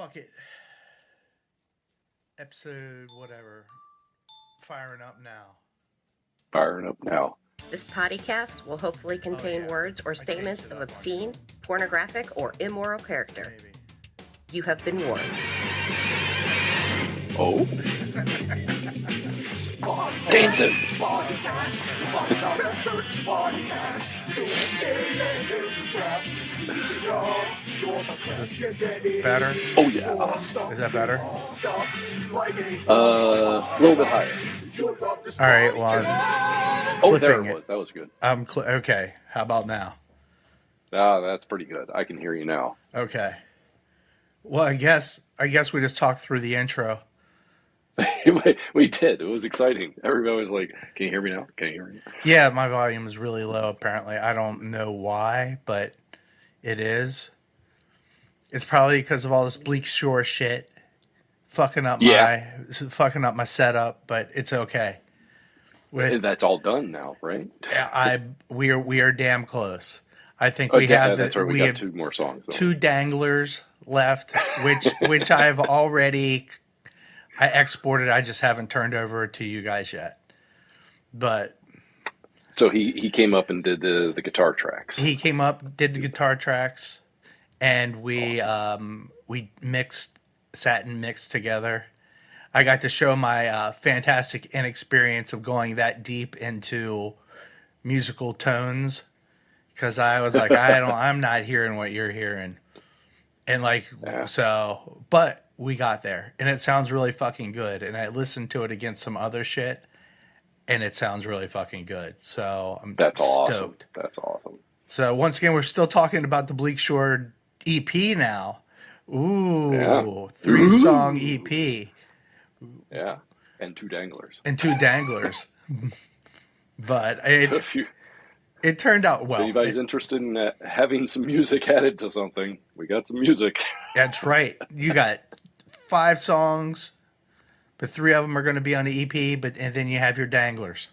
Fuck it. Episode whatever. Firing up now. Firing up now. This podcast will hopefully contain words or statements of obscene, pornographic, or immoral character. Maybe. You have been warned. Oh? Dancing! Is this better? Oh yeah. Is that better? A little bit higher. All right, well, Oh, there flipping it was. That was good. Okay, how about now? Ah, that's pretty good. I can hear you now. Okay. Well, I guess we just talked through the intro. We did. It was exciting. Everybody was like, "Can you hear me now? Can you hear me now?" Yeah, my volume is really low, apparently. I don't know why, but it is. It's probably because of all this Bleak Shore shit fucking up my setup, but it's okay. That's all done now, right? We are damn close. I think That's right. We got two more songs. So. Two danglers left, which I've already I exported. I just haven't turned over to you guys yet. But so he came up and did the guitar tracks. He came up, did the guitar tracks, and we sat and mixed together. I got to show my fantastic inexperience of going that deep into musical tones, because I was like, I'm not hearing what you're hearing, and but we got there, and it sounds really fucking good. And I listened to it against some other shit, and it sounds really fucking good. So I'm stoked. Awesome. That's awesome. So once again, we're still talking about the Bleak Shore EP now. Ooh, yeah. 3-song EP. Yeah, and two danglers. But it turned out well. If anybody's interested in having some music added to something, we got some music. That's right. You got 5 songs, but 3 of them are going to be on the EP, and then you have your danglers.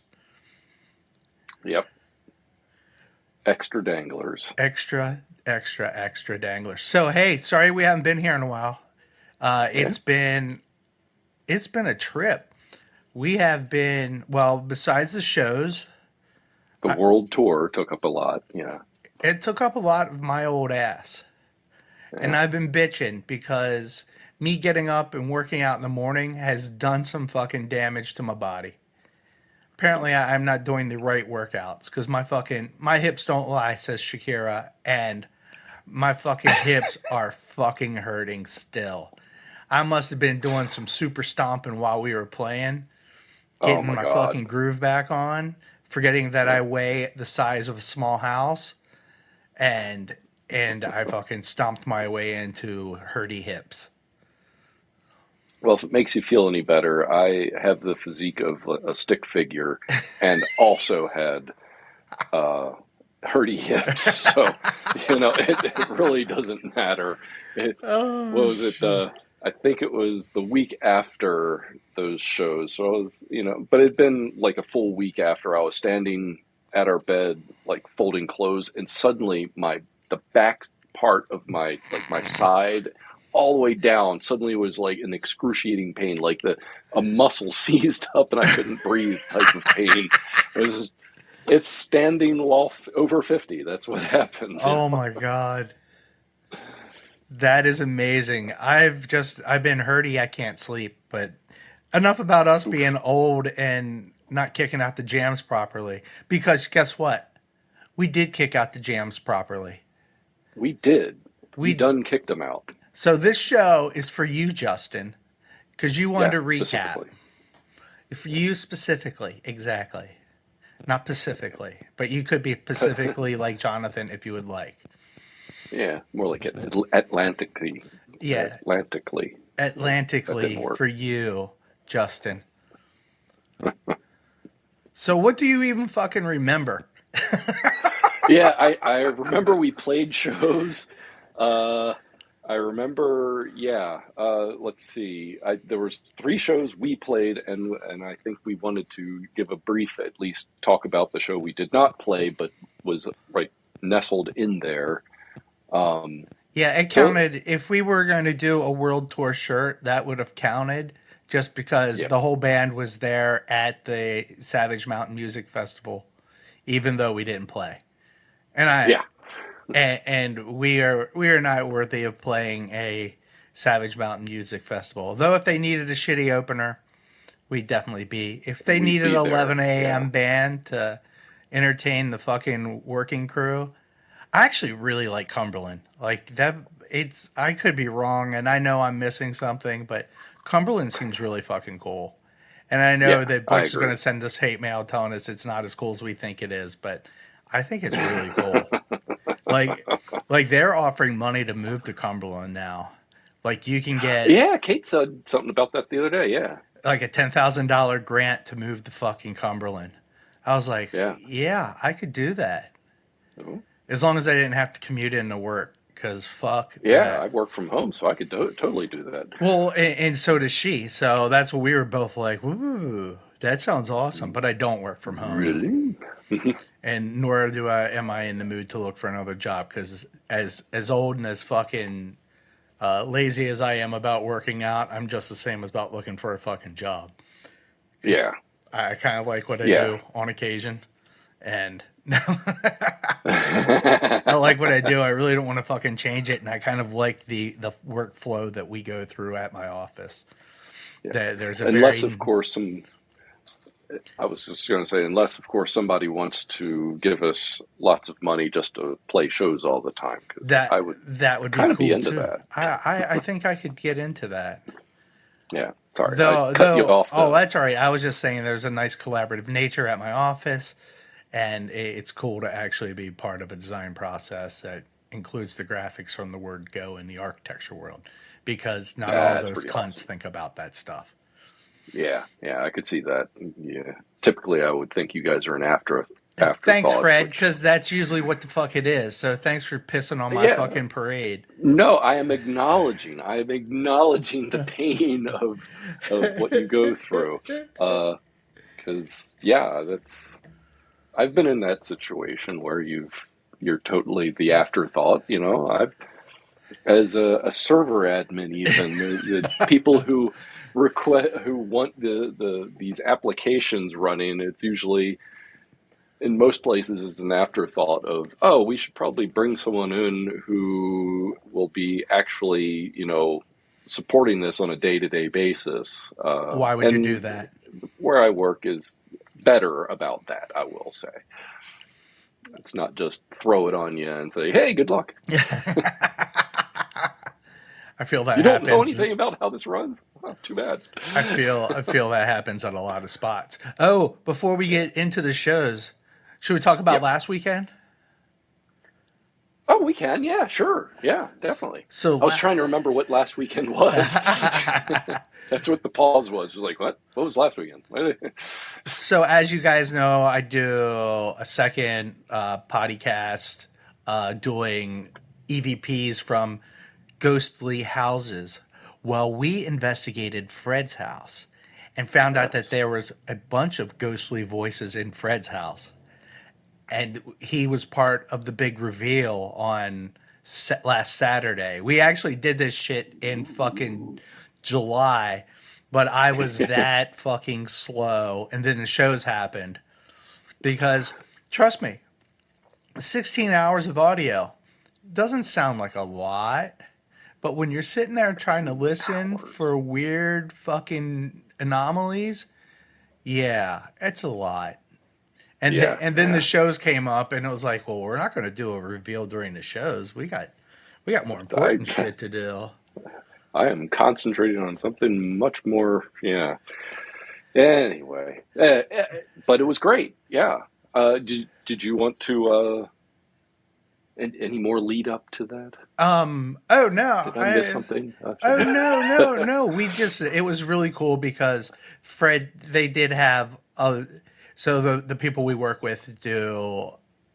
Yep. Extra danglers. Extra danglers. So, hey, sorry we haven't been here in a while. It's been a trip. We have been, besides the shows. The world tour took up a lot, yeah. It took up a lot of my old ass. Yeah. And I've been bitching because me getting up and working out in the morning has done some fucking damage to my body. Apparently, I'm not doing the right workouts because my hips don't lie, says Shakira, and my fucking hips are fucking hurting still. I must have been doing some super stomping while we were playing, getting my fucking groove back on, forgetting that I weigh the size of a small house, and I fucking stomped my way into hurty hips. Well, if it makes you feel any better, I have the physique of a stick figure and also had hurty hips. So, it really doesn't matter. I think it was the week after those shows. So I was, but it'd been like a full week after. I was standing at our bed, like folding clothes, and suddenly the back part of my side all the way down suddenly was like an excruciating pain, like a muscle seized up and I couldn't breathe type of pain. It's standing while over 50. That's what happens. Oh my God. That is amazing. I've been hurty. I can't sleep, but enough about us being old and not kicking out the jams properly, because guess what? We did kick out the jams properly. We did. We done kicked them out. So this show is for you, Justin, because you wanted to recap. For you specifically, exactly. Not specifically, but you could be specifically like Jonathan if you would like. Yeah, more like Atlantically. Yeah. Atlantically for you, Justin. So what do you even fucking remember? Yeah, I remember we played shows. I remember, let's see. There was 3 shows we played, and I think we wanted to give a brief, at least talk about the show we did not play, but was right nestled in there. Yeah, it counted. If we were going to do a world tour shirt, that would have counted just because Yeah. the whole band was there at the Savage Mountain Music Festival, even though we didn't play. And Yeah. we are not worthy of playing a Savage Mountain Music Festival. Though if they needed a shitty opener, we'd definitely be. If they We'd needed be there, 11 a.m. yeah. band to entertain the fucking working crew, I actually really like Cumberland. Like that, I could be wrong, and I know I'm missing something, but Cumberland seems really fucking cool. And I know Yeah, that I Butch is agree. going to send us hate mail telling us it's not as cool as we think it is, but I think it's really cool. like they're offering money to move to Cumberland now. Like you can get Yeah, Kate said something about that the other day. Yeah. like a $10,000 grant to move to fucking Cumberland. I was like, Yeah. yeah, I could do that. Oh. As long as I didn't have to commute into work, because fuck Yeah, that. I work from home, so I could totally do that. Well, and so does she. So that's what we were both like, ooh, that sounds awesome. But I don't work from home. Really? And nor am I in the mood to look for another job because as old and as fucking lazy as I am about working out, I'm just the same as about looking for a fucking job. Yeah. I kind of like what I Yeah. do on occasion, and I like what I do. I really don't want to fucking change it, and I kind of like the workflow that we go through at my office. Yeah. There's a Unless, very of course, I was just going to say, unless, of course, somebody wants to give us lots of money just to play shows all the time, because I would that would be kind of be cool into too. that. I think I could get into that. Yeah. Sorry, I cut you off. Oh, that's all right. I was just saying there's a nice collaborative nature at my office, and it's cool to actually be part of a design process that includes the graphics from the word go in the architecture world, because not all That's those pretty cunts awesome. think about that stuff. Yeah, I could see that. Yeah. Typically, I would think you guys are an Thanks, afterthought, Fred, which, because that's usually what the fuck it is. So thanks for pissing on my yeah. fucking parade. No, I am acknowledging. I am acknowledging the pain of what you go through. Because yeah, I've been in that situation where you're totally the afterthought. I've as a server admin, even the people who want these applications running. It's usually, in most places, it's an afterthought of, oh, we should probably bring someone in who will be actually, supporting this on a day-to-day basis. Why would you do And that? where I work is better about that, I will say. It's not just throw it on you and say, hey, good luck. I feel that You don't know happens. anything about how this runs? Oh, too bad. I feel that happens at a lot of spots. Oh, before we get into the shows, should we talk about Yep. last weekend? Oh, we can. Yeah, sure. Yeah, definitely. So I was trying to remember what last weekend was. That's what the pause was. It was like, what? What was last weekend? So as you guys know, I do a second podcast doing EVPs from ghostly houses. Well, we investigated Fred's house and found out that Yes. there was a bunch of ghostly voices in Fred's house. And he was part of the big reveal on last Saturday. We actually did this shit in fucking July, but I was that fucking slow, and then the shows happened. Because, trust me, 16 hours of audio doesn't sound like a lot, but when you're sitting there trying to listen for weird fucking anomalies, yeah, it's a lot. And Yeah. then the shows came up, and it was like, well, we're not going to do a reveal during the shows. We got more important shit to do. I am concentrating on something much more. Yeah. Anyway, but it was great. Yeah. Did you want to? Any more lead up to that? Oh no! Did I miss something? Oh no! We just it was really cool because Fred, they did have so the people we work with do,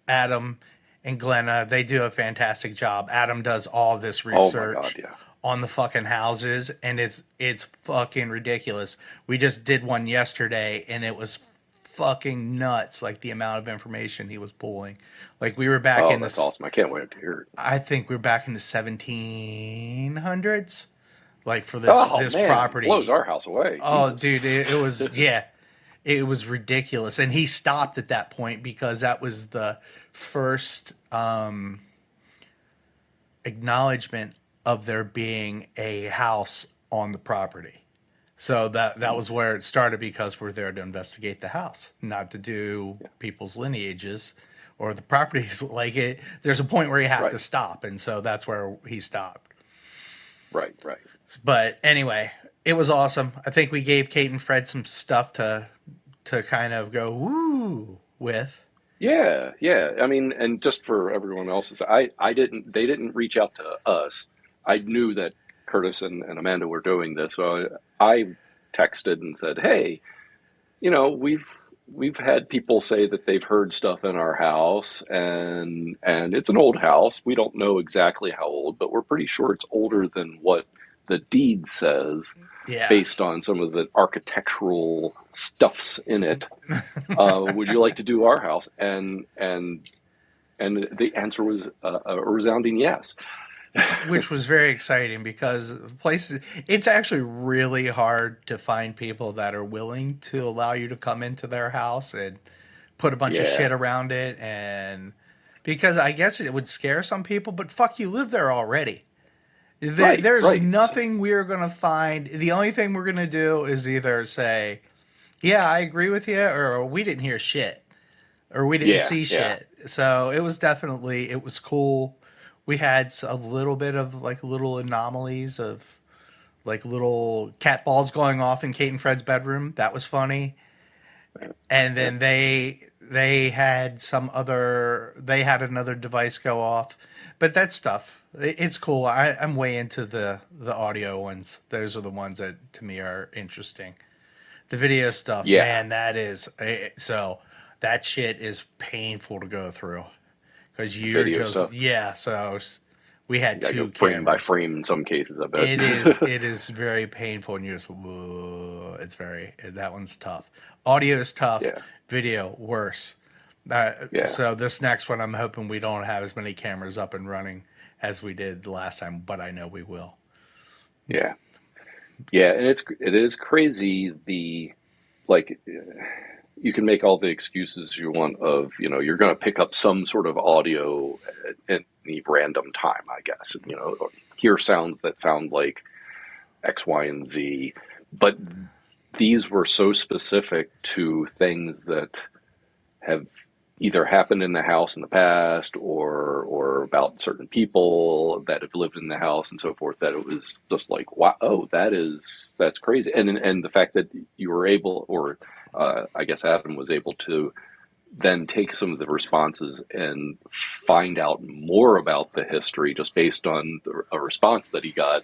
Adam and Glenna, they do a fantastic job. Adam does all this research Oh my God, yeah. on the fucking houses, and it's fucking ridiculous. We just did one yesterday, and it was fucking nuts, like the amount of information he was pulling. Like we were back Oh, in that's the, awesome. I can't wait to hear it. I think we were back in the 1700s, like for Oh, this man, blows property. our house away. Oh, Jesus. dude, it was, yeah, it was ridiculous. And he stopped at that point because that was the first acknowledgement of there being a house on the property. So that was where it started, because we're there to investigate the house, not to do people's lineages or the properties. Like it, there's a point where you have to Right. stop, and so that's where he stopped. Right. But anyway, it was awesome. I think we gave Kate and Fred some stuff to kind of go woo with. Yeah. I mean, and just for everyone else's, they didn't reach out to us. I knew that Curtis and Amanda were doing this, so I texted and said, "Hey, we've had people say that they've heard stuff in our house, and it's an old house. We don't know exactly how old, but we're pretty sure it's older than what the deed says, Yeah. based on some of the architectural stuffs in it. Would you like to do our house?" And the answer was a resounding yes. Which was very exciting, because places, it's actually really hard to find people that are willing to allow you to come into their house and put a bunch of Yeah. shit around it. And because I guess it would scare some people, but fuck, you live there already. There's Right. nothing we're going to find. The only thing we're going to do is either say, yeah, I agree with you, or we didn't hear shit, or we didn't see shit. So it was cool. We had a little bit of like little anomalies of like little cat balls going off in Kate and Fred's bedroom. That was funny. And then they had another device go off. But that stuff, it's cool. I'm way into the audio ones. Those are the ones that to me are interesting. The video stuff, man, that is so that shit is painful to go through, because you're Video just stuff. So we had two frame by cameras. frame in some cases, I bet. It is very painful, and you're just whoa, that one's tough. Audio is tough. Yeah. Video worse. So this next one, I'm hoping we don't have as many cameras up and running as we did the last time, but I know we will. Yeah, and it is crazy. You can make all the excuses you want of, you're going to pick up some sort of audio at any random time, I guess, or hear sounds that sound like X, Y, and Z, but these were so specific to things that have either happened in the house in the past, or about certain people that have lived in the house and so forth, that it was just like, wow, that's crazy. And the fact that you were able, or I guess Adam was able to then take some of the responses and find out more about the history just based on a response that he got.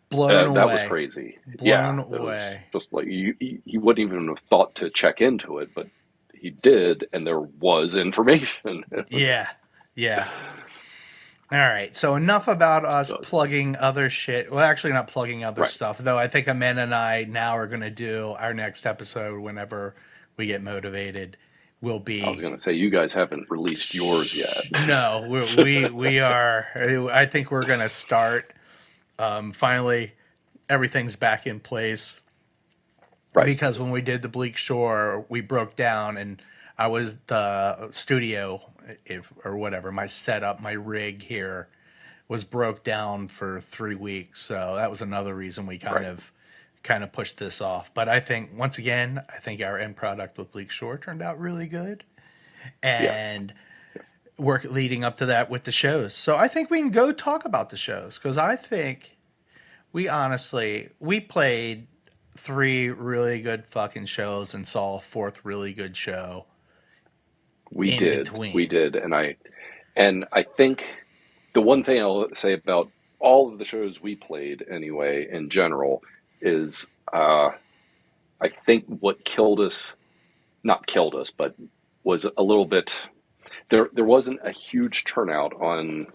Blown away. That was crazy. Blown It away. was just like he wouldn't even have thought to check into it, but he did, and there was information. Yeah. All right, so enough about us plugging other shit. Well, actually, not plugging other stuff, though. I think Amanda and I now are going to do our next episode whenever we get motivated. Will be. I was going to say, you guys haven't released yours yet. No, we are. I think we're going to start. Finally, everything's back in place. Right. Because when we did the Bleak Shore, we broke down, and I was the studio, or whatever, my setup, my rig here was broke down for 3 weeks. So that was another reason we kind of pushed this off. But I think, once again, our end product with Bleak Shore turned out really good. And work leading up to that with the shows. So I think we can go talk about the shows, because I think we played 3 really good fucking shows and saw a 4th really good show. We did, and I think the one thing I'll say about all of the shows we played, anyway, in general, is I think what not killed us, but was a little bit. There wasn't a huge turnout on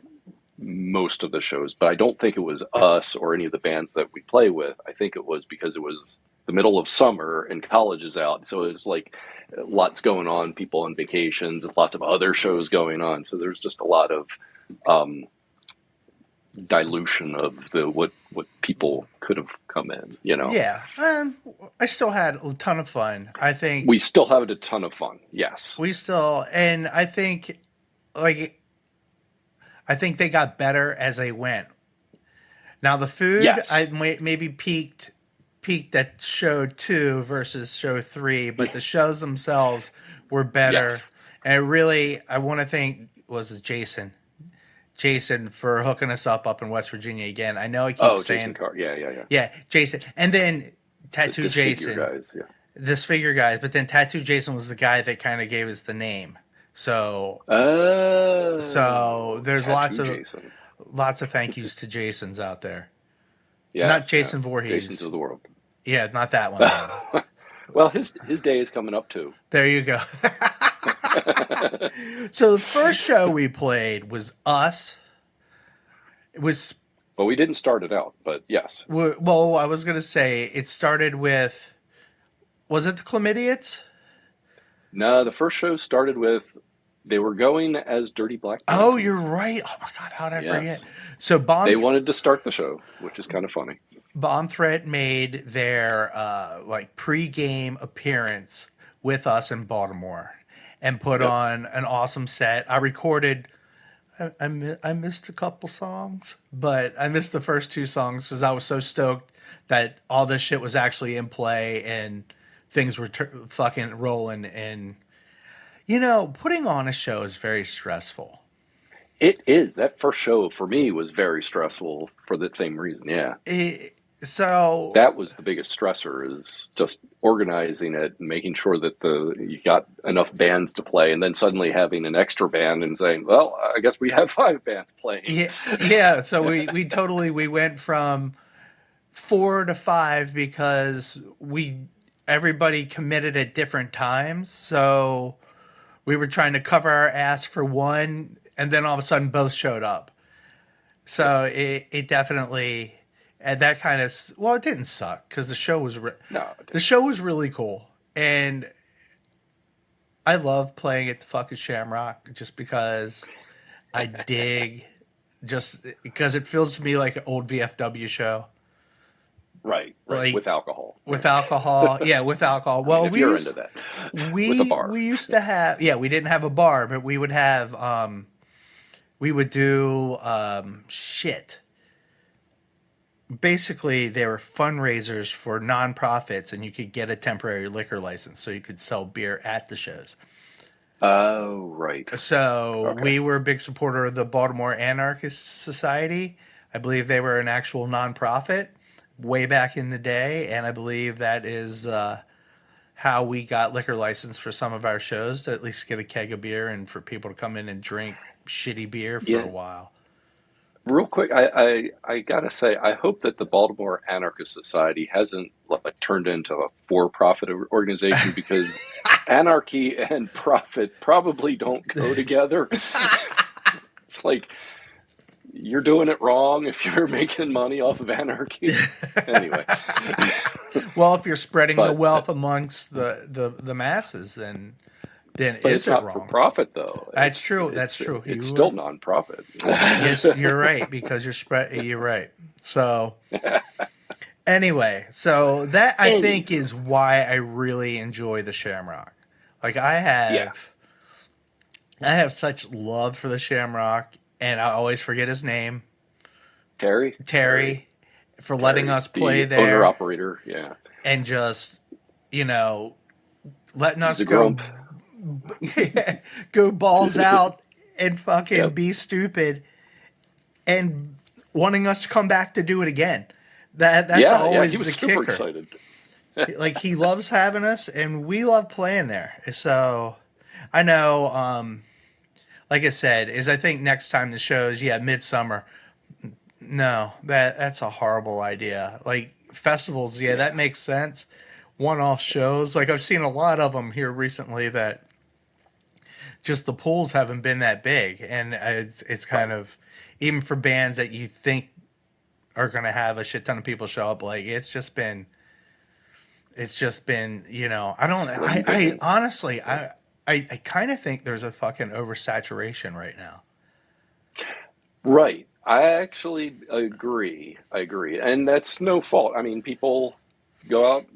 most of the shows, but I don't think it was us or any of the bands that we play with. I think it was because it was the middle of summer and college is out. So it's like lots going on, people on vacations, and lots of other shows going on. So there's just a lot of um, dilution of the what people could have come in. Yeah, I still had a ton of fun. I think We still have a ton of fun. Yes. and I think, like, I think they got better as they went. Now the food, Yes. I maybe peaked at show 2 versus show 3, but the shows themselves were better. Yes. And I want to thank Jason for hooking us up in West Virginia again. I know I keep saying Jason Carr. Yeah. yeah, Jason, and then Tattoo Disfigure Jason, guys. Yeah. Disfigure guys, but then Tattoo Jason was the guy that kind of gave us the name. So there's Tattoo lots of thank yous to Jasons out there. Yeah, Not Jason Voorhees. Jasons of the world. Yeah, not that one. Well, his day is coming up too. There you go. So the first show we played was us. It was Well, we didn't start it out, but yes. well. I was gonna say it started with. Was it the Chlamydiates? No, the first show started with they were going as Dirty Black. Oh, you're right. Oh my God, how did I forget? So They wanted to start the show, which is kind of funny. Bomb Threat made their pre-game appearance with us in Baltimore and put on an awesome set. I recorded. I missed a couple songs, but I missed the first 2 songs because I was so stoked that all this shit was actually in play and things were fucking rolling. And putting on a show is very stressful. It is. That first show for me was very stressful for that same reason. Yeah. So that was the biggest stressor, is just organizing it and making sure that you got enough bands to play, and then suddenly having an extra band and saying, well, I guess we have 5 bands playing. Yeah. So we went from 4 to 5 because everybody committed at different times. So we were trying to cover our ass for one, and then all of a sudden both showed up. So it definitely. And that kind of, well, it didn't suck because the show was the show was really cool, and I love playing at the fucking Shamrock just because I dig, just because it feels to me like an old VFW show. Right. Like, with alcohol. With alcohol, yeah, with alcohol. Well, if you're into that, with a bar. We used to have, we didn't have a bar, but we would have, we would do shit. Basically, they were fundraisers for nonprofits, and you could get a temporary liquor license so you could sell beer at the shows. Oh, right. So we were a big supporter of the Baltimore Anarchist Society. I believe they were an actual nonprofit way back in the day, and I believe that is how we got liquor license for some of our shows, to at least get a keg of beer and for people to come in and drink shitty beer for a while. Real quick, I gotta say, I hope that the Baltimore Anarchist Society hasn't turned into a for-profit organization, because anarchy and profit probably don't go together. It's like you're doing it wrong if you're making money off of anarchy. Anyway. Well, if you're spreading the wealth amongst the masses, then it's not wrong? For profit, though. That's true. That's true. It's still non-profit. Yes, you're right, because you're right. So anyway, so that I think is why I really enjoy the Shamrock. Like I have such love for the Shamrock, and I always forget his name. Terry, for letting us play there. Owner operator, yeah. And just, letting us go go balls out and fucking be stupid, and wanting us to come back to do it again. That's always he was the super kicker. Excited. Like, he loves having us, and we love playing there. So I know, like I said, I think next time the shows, midsummer. No, that's a horrible idea. Like festivals, that makes sense. One-off shows, like I've seen a lot of them here recently that just the pools haven't been that big, and it's kind of, even for bands that you think are going to have a shit ton of people show up, like it's just been, It's just been, I don't, Slim I pickings. honestly, I kind of think there's a fucking oversaturation right now. Right. I actually agree. I agree. And that's no fault. I mean, people go out,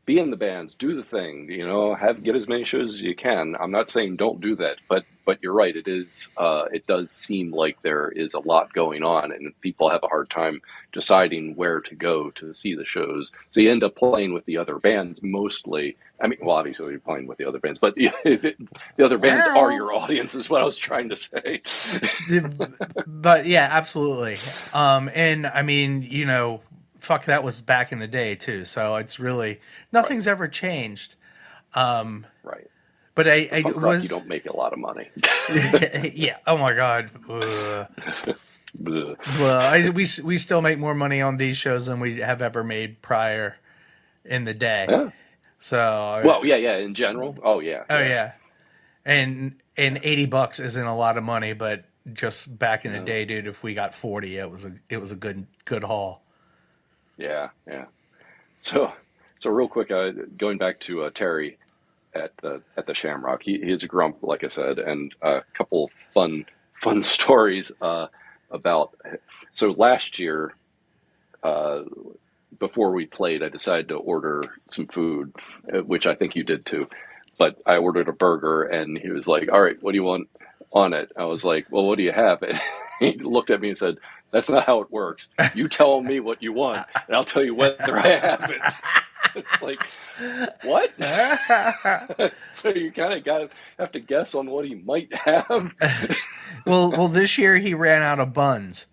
be in the bands, do the thing, get as many shows as you can. I'm not saying don't do that, but you're right. It does seem like there is a lot going on, and people have a hard time deciding where to go to see the shows. So you end up playing with the other bands mostly. I mean, well, obviously you're playing with the other bands, but the other bands are Wow. your audience, is what I was trying to say. But yeah, absolutely. And I mean, fuck, that was back in the day too. So it's really Right, nothing's ever changed. Um, right. but For I punk rock, you was, don't make a lot of money. yeah. Oh my god. Bleh. We still make more money on these shows than we have ever made prior in the day. Yeah. So, Well, yeah, yeah. In general, oh yeah, oh yeah. yeah, and $80 isn't a lot of money, but just back in the No, day, dude, if we got 40, it was a good haul. yeah, yeah. So, so real quick, going back to Terry at the Shamrock, he is a grump, like I said, and a couple fun stories about. So last year, uh, before we played, I decided to order some food, which I think you did too. But I ordered a burger, and he was like, "All right, what do you want on it?" I was like, "Well, what do you have?" And he looked at me and said, "That's not how it works. You tell me what you want, and I'll tell you whether I have it." It's like, what? So you kind of have to guess on what he might have. Well, this year he ran out of buns.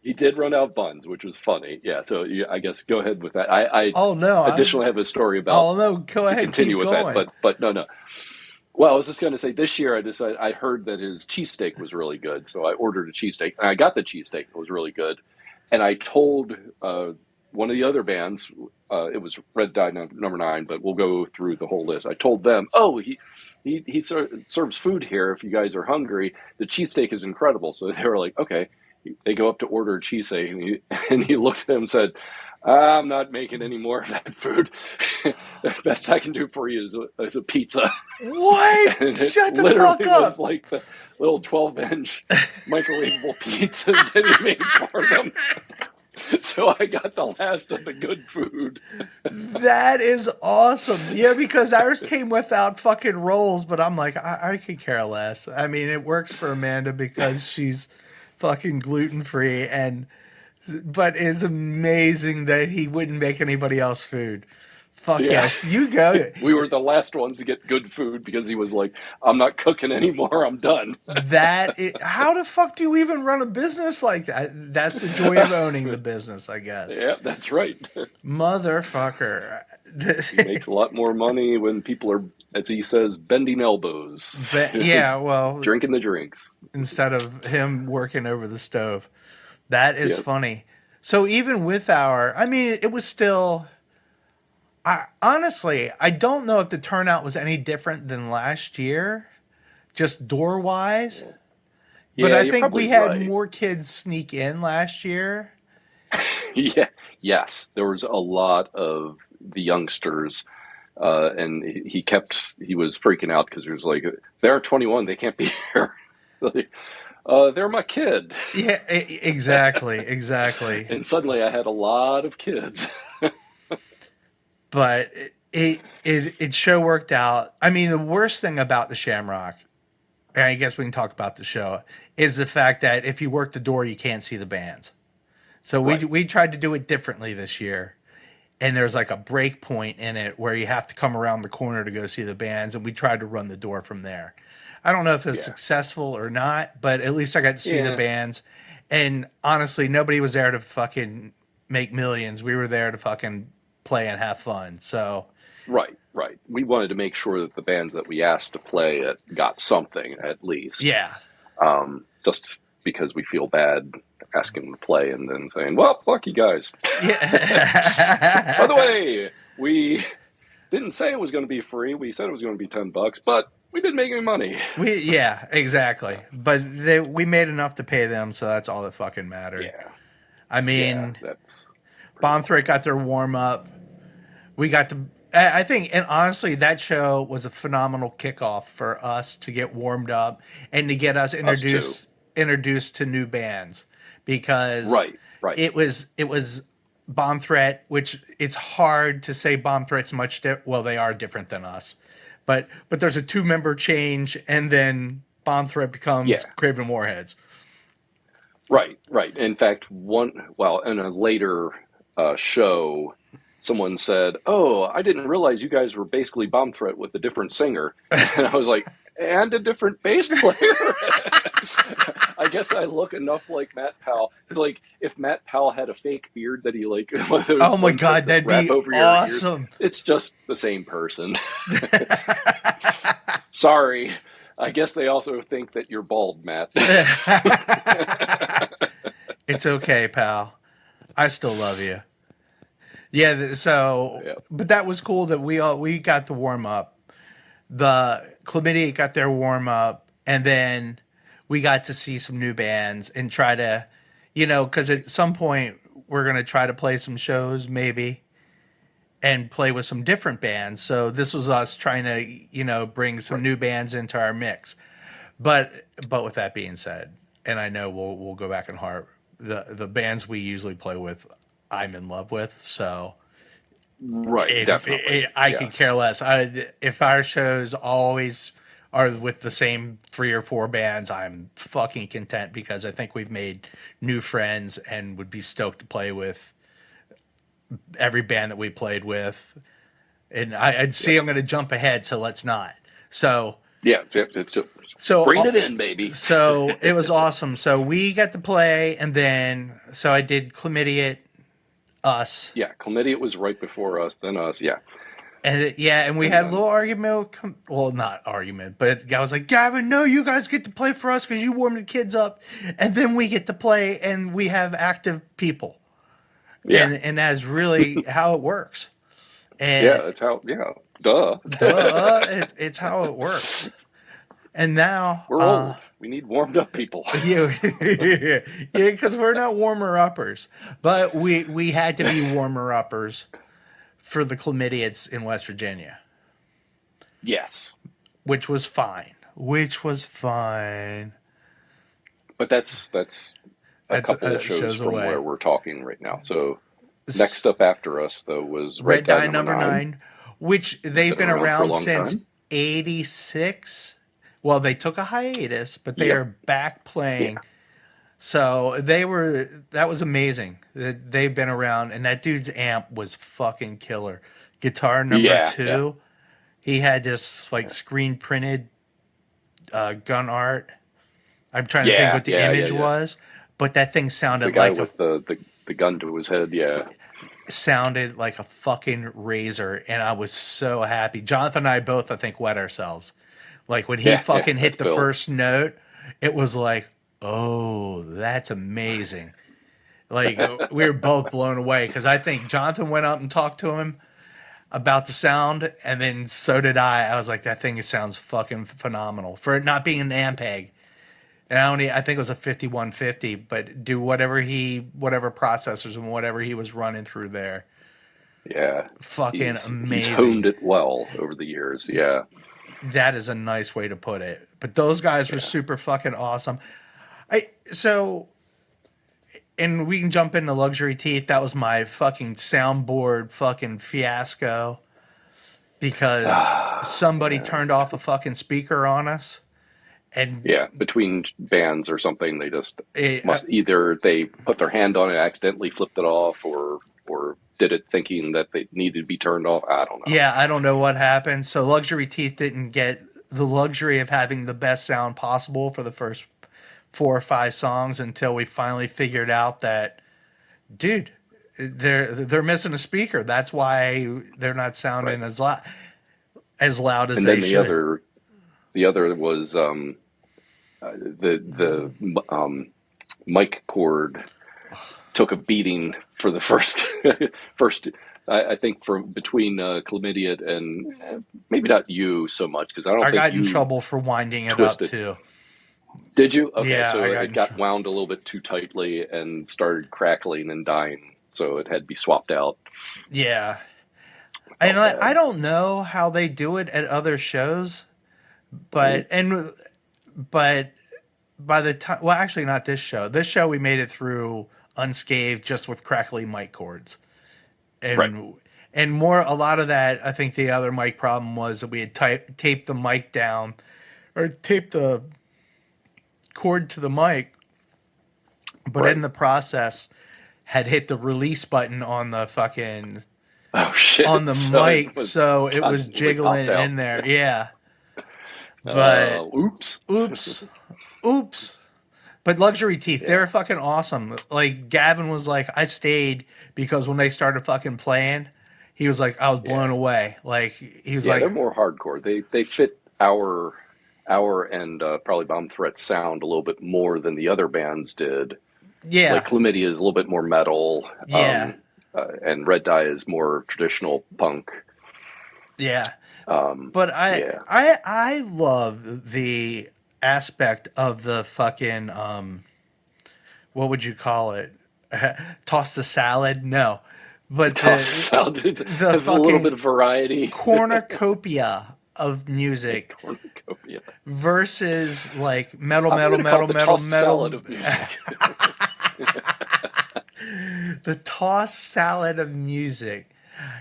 He did run out of buns, which was funny. Yeah, so I guess go ahead with that. I Oh no, additionally have a story about oh no, go to ahead, continue keep with that, going. but no, no. Well, I was just going to say this year I heard that his cheesesteak was really good, so I ordered a cheesesteak, and I got the cheesesteak. It was really good, and I told one of the other bands, it was Red Dye number 9, but we'll go through the whole list. I told them, oh, he serves food here if you guys are hungry. The cheesesteak is incredible, so they were like, okay. They go up to order a cheesesteak, and he looked at them and said, I'm not making any more of that food. The best I can do for you is a pizza. What? And it Shut the fuck literally was up. like the little 12-inch microwavable pizzas that he made for them. So I got the last of the good food. That is awesome. Yeah, because ours came without fucking rolls, but I'm like, I could care less. I mean, it works for Amanda because she's fucking gluten free, but it's amazing that he wouldn't make anybody else food. Fuck Yeah. yes, you go. We were the last ones to get good food because he was like, I'm not cooking anymore. I'm done. How the fuck do you even run a business like that? That's the joy of owning the business, I guess. Yeah, that's right. Motherfucker. He makes a lot more money when people are, as he says, bending elbows, But yeah, well, drinking the drinks. instead of him working over the stove. That is Yeah. funny. So even with I mean, it was still. Honestly, I don't know if the turnout was any different than last year, just door wise. But Yeah, I you're think probably we had right. more kids sneak in last year. Yeah, yes, there was a lot of the youngsters, and he was freaking out because he was like, they're 21, they can't be here. Like, they're my kid. Yeah, exactly. And suddenly I had a lot of kids. But it show worked out. I mean, the worst thing about the Shamrock, and I guess we can talk about the show, is the fact that if you work the door, you can't see the bands. So we Right. we tried to do it differently this year, and there's like a break point in it where you have to come around the corner to go see the bands, and we tried to run the door from there. I don't know if it's Yeah. successful or not, but at least I got to see the Yeah. bands. And honestly, nobody was there to fucking make millions. We were there to fucking play and have fun. So Right. Right. We wanted to make sure that the bands that we asked to play it got something at least. yeah, Just because we feel bad asking them to play and then saying, well, fuck you guys. By the yeah, way, we didn't say it was going to be free. We said it was going to be $10, but we didn't make any money. yeah, exactly. But we made enough to pay them, so that's all that fucking mattered. Yeah. I Yeah. mean, That's pretty Bomb awesome. Threat got their warm up. we got the. I think, and honestly, that show was a phenomenal kickoff for us to get warmed up and to get us Us too. introduced to new bands, because Right, right. it was Bomb Threat, which it's hard to say Bomb Threat's much well, they are different than us, but there's a 2-member change, and then Bomb Threat becomes Cravin Mooreheds. Right, right. In fact, in a later show, someone said, "Oh, I didn't realize you guys were basically Bomb Threat with a different singer," and I was like, "And a different bass player." I guess I look enough like Matt Powell. It's like if Matt Powell had a fake beard that he like. One of those Oh my God, that'd be awesome! It's just the same person. Sorry. I guess they also think that you're bald, Matt. It's okay, pal. I still love you. Yeah, so, but that was cool that we got the warm up. The Chlamydia got their warm up, and then we got to see some new bands and try to, because at some point we're going to try to play some shows maybe and play with some different bands. So this was us trying to, bring some new bands into our mix. But with that being said, and I know we'll go back and harp, the bands we usually play with, I'm in love with. So right, definitely. I could care less. If our shows always are with the same 3 or 4 bands, I'm fucking content, because I think we've made new friends and would be stoked to play with every band that we played with. And I'd see I'm going to jump ahead, so let's not. So so bring it in, baby. So it was awesome. So we got to play, and then so I did Chlamydia, us. Yeah, Chlamydia was right before us, then us. Yeah. And we had a little argument. Well, not argument, but I was like, Gavin, no, you guys get to play for us because you warm the kids up, and then we get to play, and we have active people. Yeah. And that is really how it works. And that's how, duh. It's how it works. And now we're old. We need warmed up people. Because we're not warmer-uppers. But we had to be warmer-uppers for the Chlamydiads in West Virginia. Yes. Which was fine. But that's a couple of shows from away. Where we're talking right now. So next up after us, though, was Red Dye number 9, which they've been around since 86. Well, they took a hiatus, but they are back playing. Yeah. So that was amazing. They've been around, and that dude's amp was fucking killer. Guitar number 2, he had this screen printed gun art. I'm trying to think what the image was, but that thing sounded the guy with the gun to his head. Yeah, sounded like a fucking razor, and I was so happy. Jonathan and I both, I think, wet ourselves. Like when he fucking hit the first note, it was like, oh, that's amazing. Like we were both blown away, because I think Jonathan went up and talked to him about the sound, and then so did I. I was like, that thing sounds fucking phenomenal for it not being an Ampeg. And I think it was a 5150, but do whatever processors and whatever he was running through there. Yeah. Fucking amazing. He's honed it well over the years. Yeah. That is a nice way to put it. But those guys were super fucking awesome. And we can jump into Luxury Teeth. That was my fucking soundboard fucking fiasco, because somebody turned off a fucking speaker on us. And between bands or something, they just must either they put their hand on it, accidentally flipped it off, or did it thinking that they needed to be turned off. I don't know. Yeah, I don't know what happened. So Luxury Teeth didn't get the luxury of having the best sound possible for the first 4 or 5 songs, until we finally figured out that, dude, they're missing a speaker. That's why they're not sounding as loud as and they then should. The other was the mic cord took a beating for the first. I think from between Chlamydia and maybe not you so much, because I got in trouble for winding it up too. Did you? Okay, yeah, so it got wound a little bit too tightly and started crackling and dying, so it had to be swapped out. Yeah. And felt I bad. don't know how they do it at other shows, but but by the time, well, actually not this show. This show we made it through unscathed, just with crackly mic cords, Right. and more a lot of that. I think the other mic problem was that we had taped the mic down, or taped the cord to the mic, but Right. in the process had hit the release button on the fucking Oh shit! on the So mic, so it was constantly jiggling popped out. in there. Yeah, but Oops. oops. But Luxury Teeth, Yeah. they're fucking awesome. Like Gavin was like, I stayed because when they started fucking playing, he was like, I was blown away. Like he was Yeah, like, they're more hardcore. They fit our and probably Bomb Threat sound a little bit more than the other bands did. yeah, Like Chlamydia is a little bit more metal, yeah, and Red Dye is more traditional punk. yeah. Um, But yeah. I love the aspect of the fucking what would you call it? Toss the salad? No, but Toss salad the has a little bit fucking of variety. cornucopia of music Cornucopia. versus like metal, I'm metal, gonna call metal, it the metal, tossed metal. salad of music. The toss salad of music.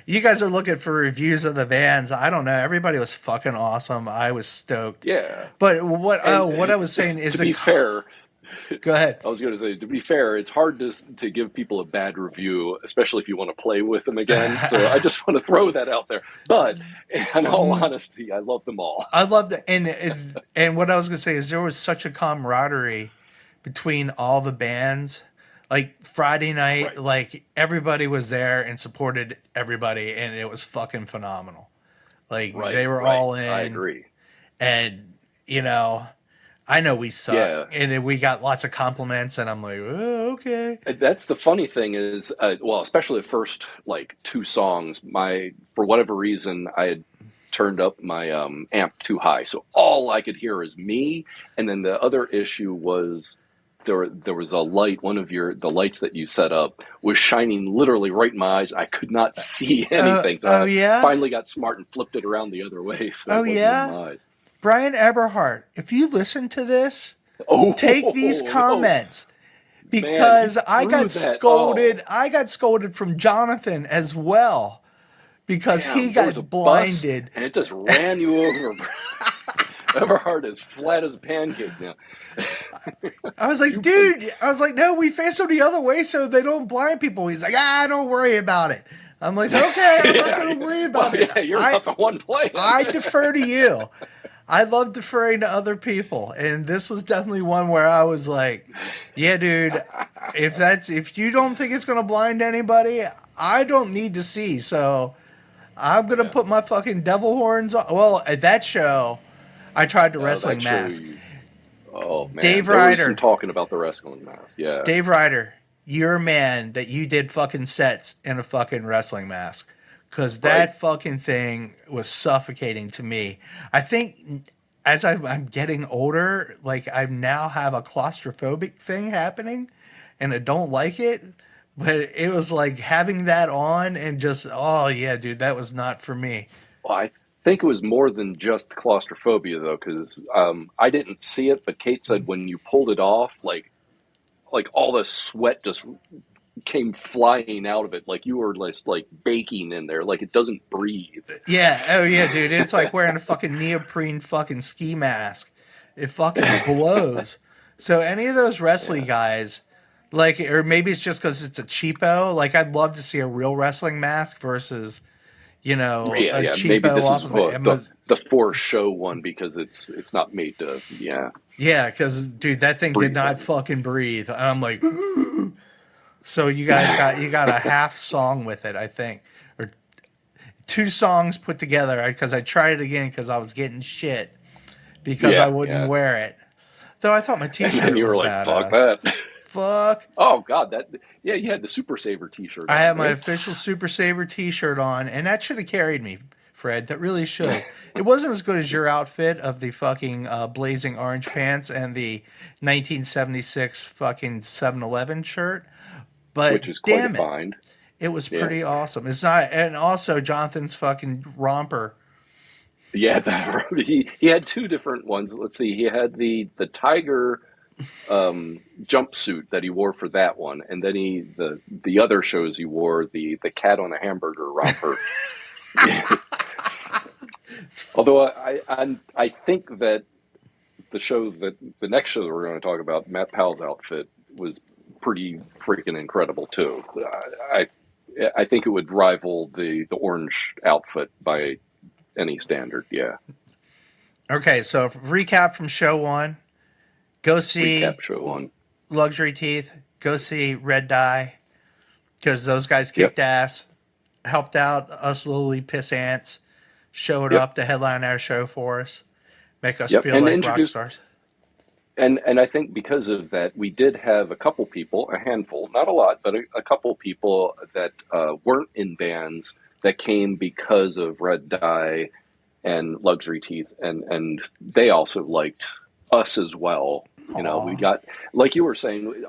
You guys are looking for reviews of the bands. I don't know. Everybody was fucking awesome. I was stoked. Yeah. But what And what I was saying is to be fair, Go ahead. I was going to say, to be fair, it's hard to give people a bad review, especially if you want to play with them again. So I just want to throw that out there. But in all honesty, I love them all. I love that, and what I was gonna say is there was such a camaraderie between all the bands. Like Friday night, Right. like everybody was there and supported everybody, and it was fucking phenomenal. Like Right, they were right. all in. I agree. And you know, I know we suck, Yeah. and then we got lots of compliments, and I'm like, oh, okay. That's the funny thing is, well, especially the first like two songs, for whatever reason, I had turned up my amp too high, so all I could hear is me. And then the other issue was there was a light. One of the lights that you set up was shining literally right in my eyes. I could not see anything, so oh I yeah, finally got smart and flipped it around the other way, so oh it wasn't yeah. in my eyes. Brian Eberhardt, if you listen to this, Oh, take these no. comments. Man, Because you I threw got that. scolded. Oh. I got scolded from Jonathan as well because Damn, he there was a got blinded. bus, and it just ran you over. Everhard is flat as a pancake now. I was like, dude. I was like, no, we face them the other way so they don't blind people. He's like, don't worry about it. I'm like, okay, I'm not going to worry about it. Yeah, you're not the one playing. I defer to you. I love deferring to other people, and this was definitely one where I was like, yeah, dude, if you don't think it's going to blind anybody, I don't need to see. So I'm going to put my fucking devil horns on. Well, at that show, I tried the wrestling mask. Oh, man. Dave there was Ryder. some talking about the wrestling mask. Yeah. Dave Ryder, you're a man that you did fucking sets in a fucking wrestling mask. Because that fucking thing was suffocating to me. I think as I'm getting older, like I now have a claustrophobic thing happening, and I don't like it. But it was like having that on and just, oh yeah, dude, that was not for me. Well, I think it was more than just claustrophobia, though, because I didn't see it, but Kate said when you pulled it off, like all the sweat just came flying out of it, like you were like baking in there, like it doesn't breathe. Yeah, oh yeah, dude, it's like wearing a fucking neoprene fucking ski mask. It fucking blows. So any of those wrestling guys, like, or maybe it's just because it's a cheapo. Like, I'd love to see a real wrestling mask versus, a cheapo Maybe this off is of it. the for show one because it's not made to Yeah, because dude, that thing did not fucking breathe. And I'm like, so you guys got a half song with it, I think, or two songs put together. Because I tried it again because I was getting shit because I wouldn't wear it. Though I thought my T-shirt and you was were like, badass. fuck that. Fuck. Oh God, you had the Super Saver T-shirt. I had my official Super Saver T-shirt on, and that should have carried me, Fred. That really should. It wasn't as good as your outfit of the fucking blazing orange pants and the 1976 fucking 7-Eleven shirt, but which is quite damn a it, find. It was pretty awesome. It's not, and also Jonathan's fucking romper. Yeah, he had two different ones. Let's see, he had the tiger jumpsuit that he wore for that one, and then the other shows he wore the cat on a hamburger romper. Although I think that the next show that we're going to talk about, Matt Powell's outfit was pretty freaking incredible too. I think it would rival the orange outfit by any standard. Yeah. Okay, so recap from show 1. Go see Recap show 1. Luxury Teeth. Go see Red Dye, because those guys kicked ass, helped out us lowly piss ants, showed up to headline our show for us, make us feel like rock stars. And I think because of that, we did have a couple people, a handful, not a lot, but a couple people that weren't in bands that came because of Red Dye and Luxury Teeth, and they also liked us as well. You know, we got, like you were saying,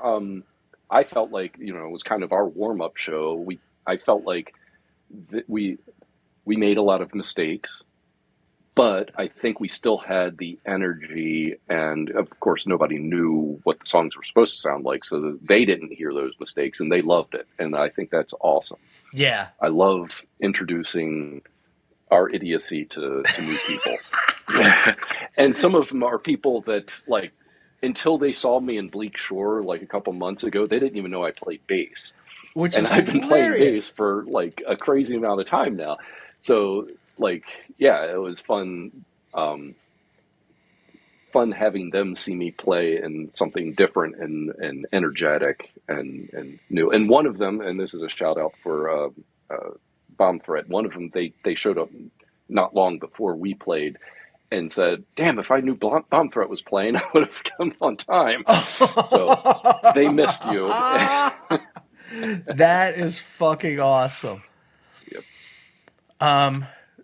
I felt like, you know, it was kind of our warm-up show. I felt like we made a lot of mistakes, but I think we still had the energy, and of course nobody knew what the songs were supposed to sound like, so they didn't hear those mistakes, and they loved it, and I think that's awesome. Yeah. I love introducing our idiocy to new people. And some of them are people that, like, until they saw me in Bleak Shore like a couple months ago, they didn't even know I played bass. And I've been playing bass for like a crazy amount of time now. So, like, yeah, it was fun. Fun having them see me play in something different and energetic and new. And one of them, and this is a shout out for Bomb Threat. One of them, they showed up not long before we played and said, "Damn, if I knew Bomb Threat was playing, I would have come on time." So they missed you. That is fucking awesome. Yep.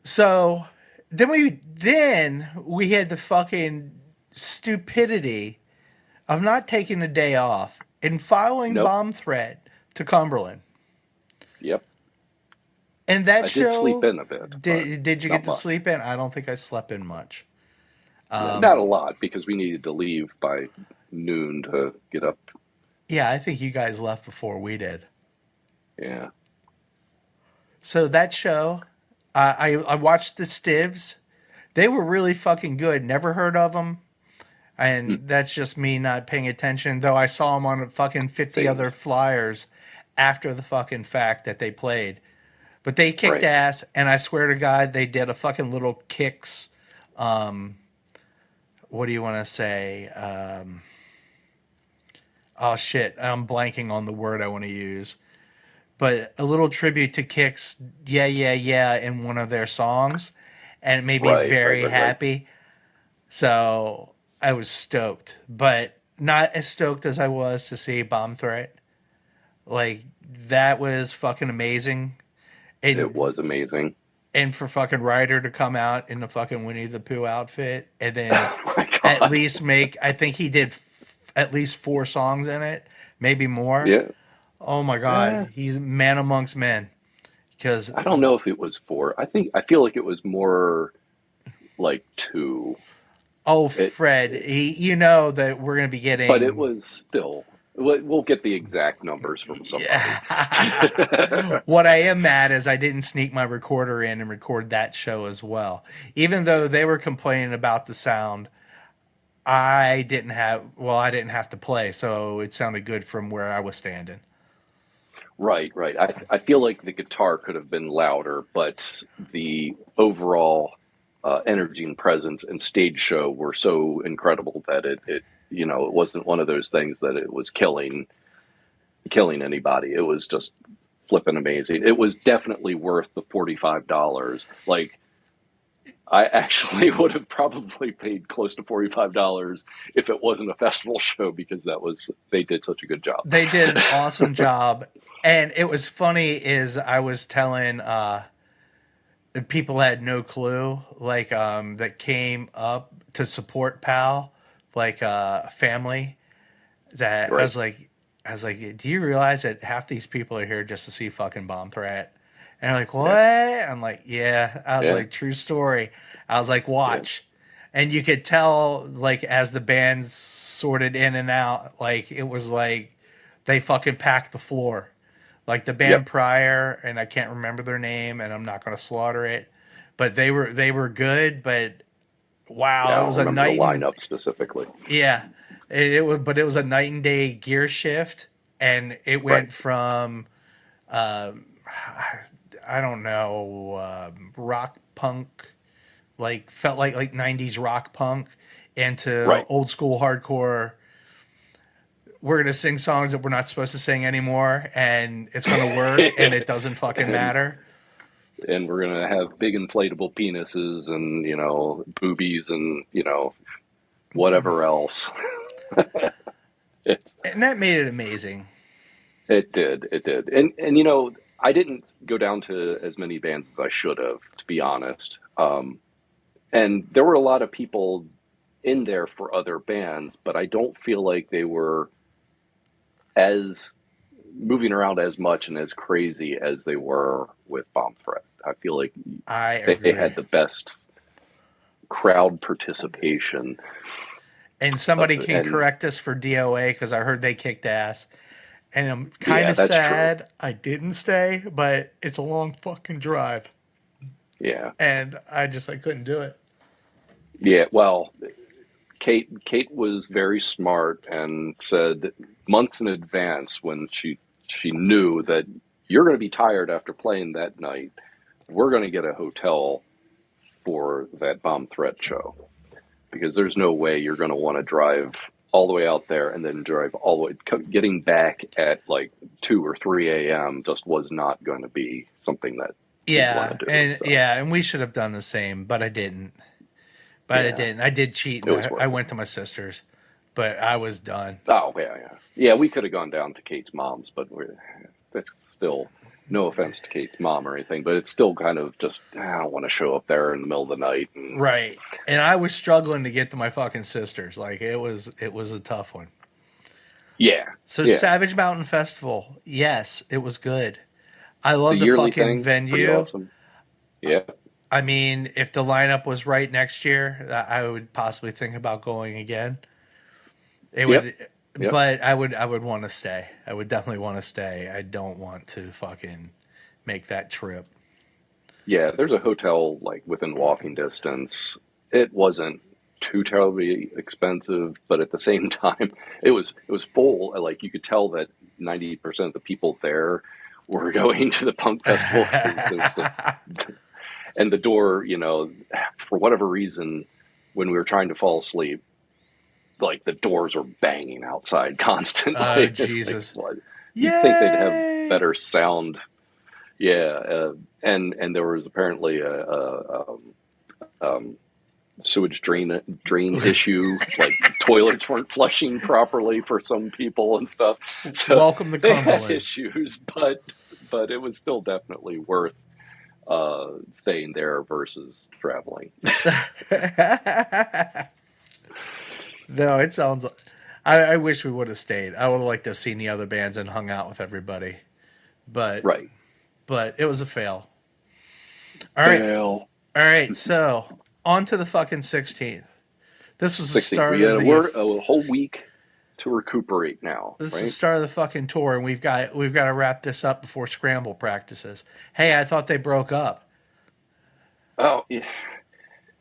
So then we had the fucking stupidity of not taking the day off and following Bomb Threat to Cumberland. Yep. And that I show, did sleep in a bit. Did you get to sleep in? I don't think I slept in much. Not a lot, because we needed to leave by noon to get up. Yeah, I think you guys left before we did. Yeah. So that show, I watched the Stivs. They were really fucking good. Never heard of them. And that's just me not paying attention, though I saw them on fucking 50 other flyers after the fucking fact that they played. But they kicked ass, and I swear to God, they did a fucking little Kicks. What do you want to say? Oh, shit. I'm blanking on the word I want to use. But a little tribute to Kicks, Yeah, Yeah, Yeah, in one of their songs. And it made me very happy. So I was stoked. But not as stoked as I was to see Bomb Threat. Like, that was fucking amazing. It was amazing. And for fucking Ryder to come out in the fucking Winnie the Pooh outfit and then at least make, I think he did at least 4 songs in it, maybe more. Yeah. Oh my God. He's man amongst men. Because I don't know if it was 4. I feel like it was more like 2. Oh, Fred, you know that we're going to be getting. But it was still. We'll get the exact numbers from somebody. Yeah. What I am mad is I didn't sneak my recorder in and record that show as well. Even though they were complaining about the sound, I didn't have to play, so it sounded good from where I was standing. Right. I feel like the guitar could have been louder, but the overall energy and presence and stage show were so incredible that it wasn't one of those things that it was killing anybody. It was just flipping amazing. It was definitely worth the $45. Like, I actually would have probably paid close to $45 if it wasn't a festival show, because they did such a good job. They did an awesome job. And it was funny is I was telling people had no clue, like that came up to support Pal, like family, that I was like, I was like, do you realize that half these people are here just to see fucking Bomb Threat? And they're like, what? Yeah. I'm like, yeah. I was like, true story. I was like, watch. Yeah. And you could tell, like, as the bands sorted in and out, like, it was like they fucking packed the floor. Like the band prior, and I can't remember their name, and I'm not going to slaughter it, but they were good. But wow, it was a night. The and, lineup specifically. Yeah, it was a night and day gear shift, and it went from, I don't know, rock punk, like felt like '90s rock punk, into old school hardcore. We're going to sing songs that we're not supposed to sing anymore, and it's going to work, and it doesn't fucking matter. And we're going to have big inflatable penises and, boobies and, whatever else. And that made it amazing. It did. And I didn't go down to as many bands as I should have, to be honest. And there were a lot of people in there for other bands, but I don't feel like they were as moving around as much and as crazy as they were with Bomb Threat. I feel like they had the best crowd participation. And somebody can correct us for DOA, because I heard they kicked ass. And I'm kind of sad true. I didn't stay, but it's a long fucking drive. Yeah. And I couldn't do it. Yeah, well, Kate was very smart and said months in advance, when she knew that you're going to be tired after playing that night, we're going to get a hotel for that Bomb Threat show, because there's no way you're going to want to drive all the way out there and then drive all the way. Getting back at like 2 or 3 a.m. just was not going to be something that want to do. And we should have done the same, but I didn't. I didn't. I did cheat. And I went to my sister's, but I was done. Oh, yeah. We could have gone down to Kate's mom's, but that's still, no offense to Kate's mom or anything, but it's still kind of just, I don't want to show up there in the middle of the night. Right. And I was struggling to get to my fucking sister's. Like, it was a tough one. Yeah. So Savage Mountain Festival, yes, it was good. I love the fucking venue. Pretty awesome. Yeah. I mean, if the lineup was right next year, I would possibly think about going again. But I would want to stay. I would definitely want to stay. I don't want to fucking make that trip. Yeah, there's a hotel like within walking distance. It wasn't too terribly expensive, but at the same time, it was full. Like, you could tell that 90% of the people there were going to the punk festival. And the door, for whatever reason, when we were trying to fall asleep, like, the doors were banging outside constantly. Oh, Jesus. You'd think they'd have better sound. Yeah. And there was apparently a sewage drain issue. Like, toilets weren't flushing properly for some people and stuff. So welcome to Cumberland. They had issues, but it was still definitely worth staying there versus traveling. No, it sounds. I wish we would have stayed. I would have liked to have seen the other bands and hung out with everybody, but it was a fail. All right. So on to the fucking 16th. This was the start of a whole week to recuperate now. This is the start of the fucking tour, and we've got to wrap this up before scramble practices. Hey, I thought they broke up. Oh, yeah.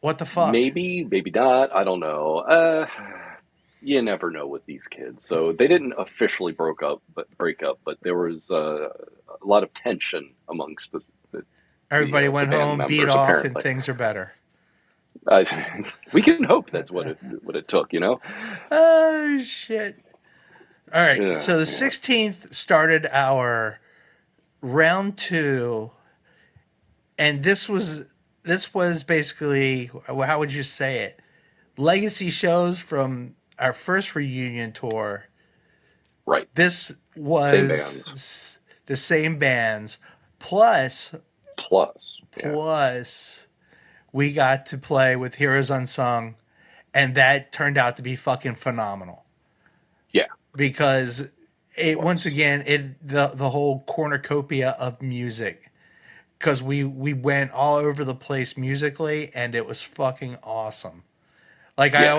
What the fuck? Maybe not. I don't know. You never know with these kids. So they didn't officially break up, but there was a lot of tension amongst the everybody went home, members, beat off, apparently. And things are better. We can hope that's what it took, Oh, shit. All right, so the 16th started our round 2, and this was basically, how would you say it? Legacy shows from our first reunion tour. Right. This was the same bands, plus we got to play with Heroes Unsung, and that turned out to be fucking phenomenal. Yeah. Because once again, the whole cornucopia of music, because we went all over the place musically, and it was fucking awesome. Like Yeah.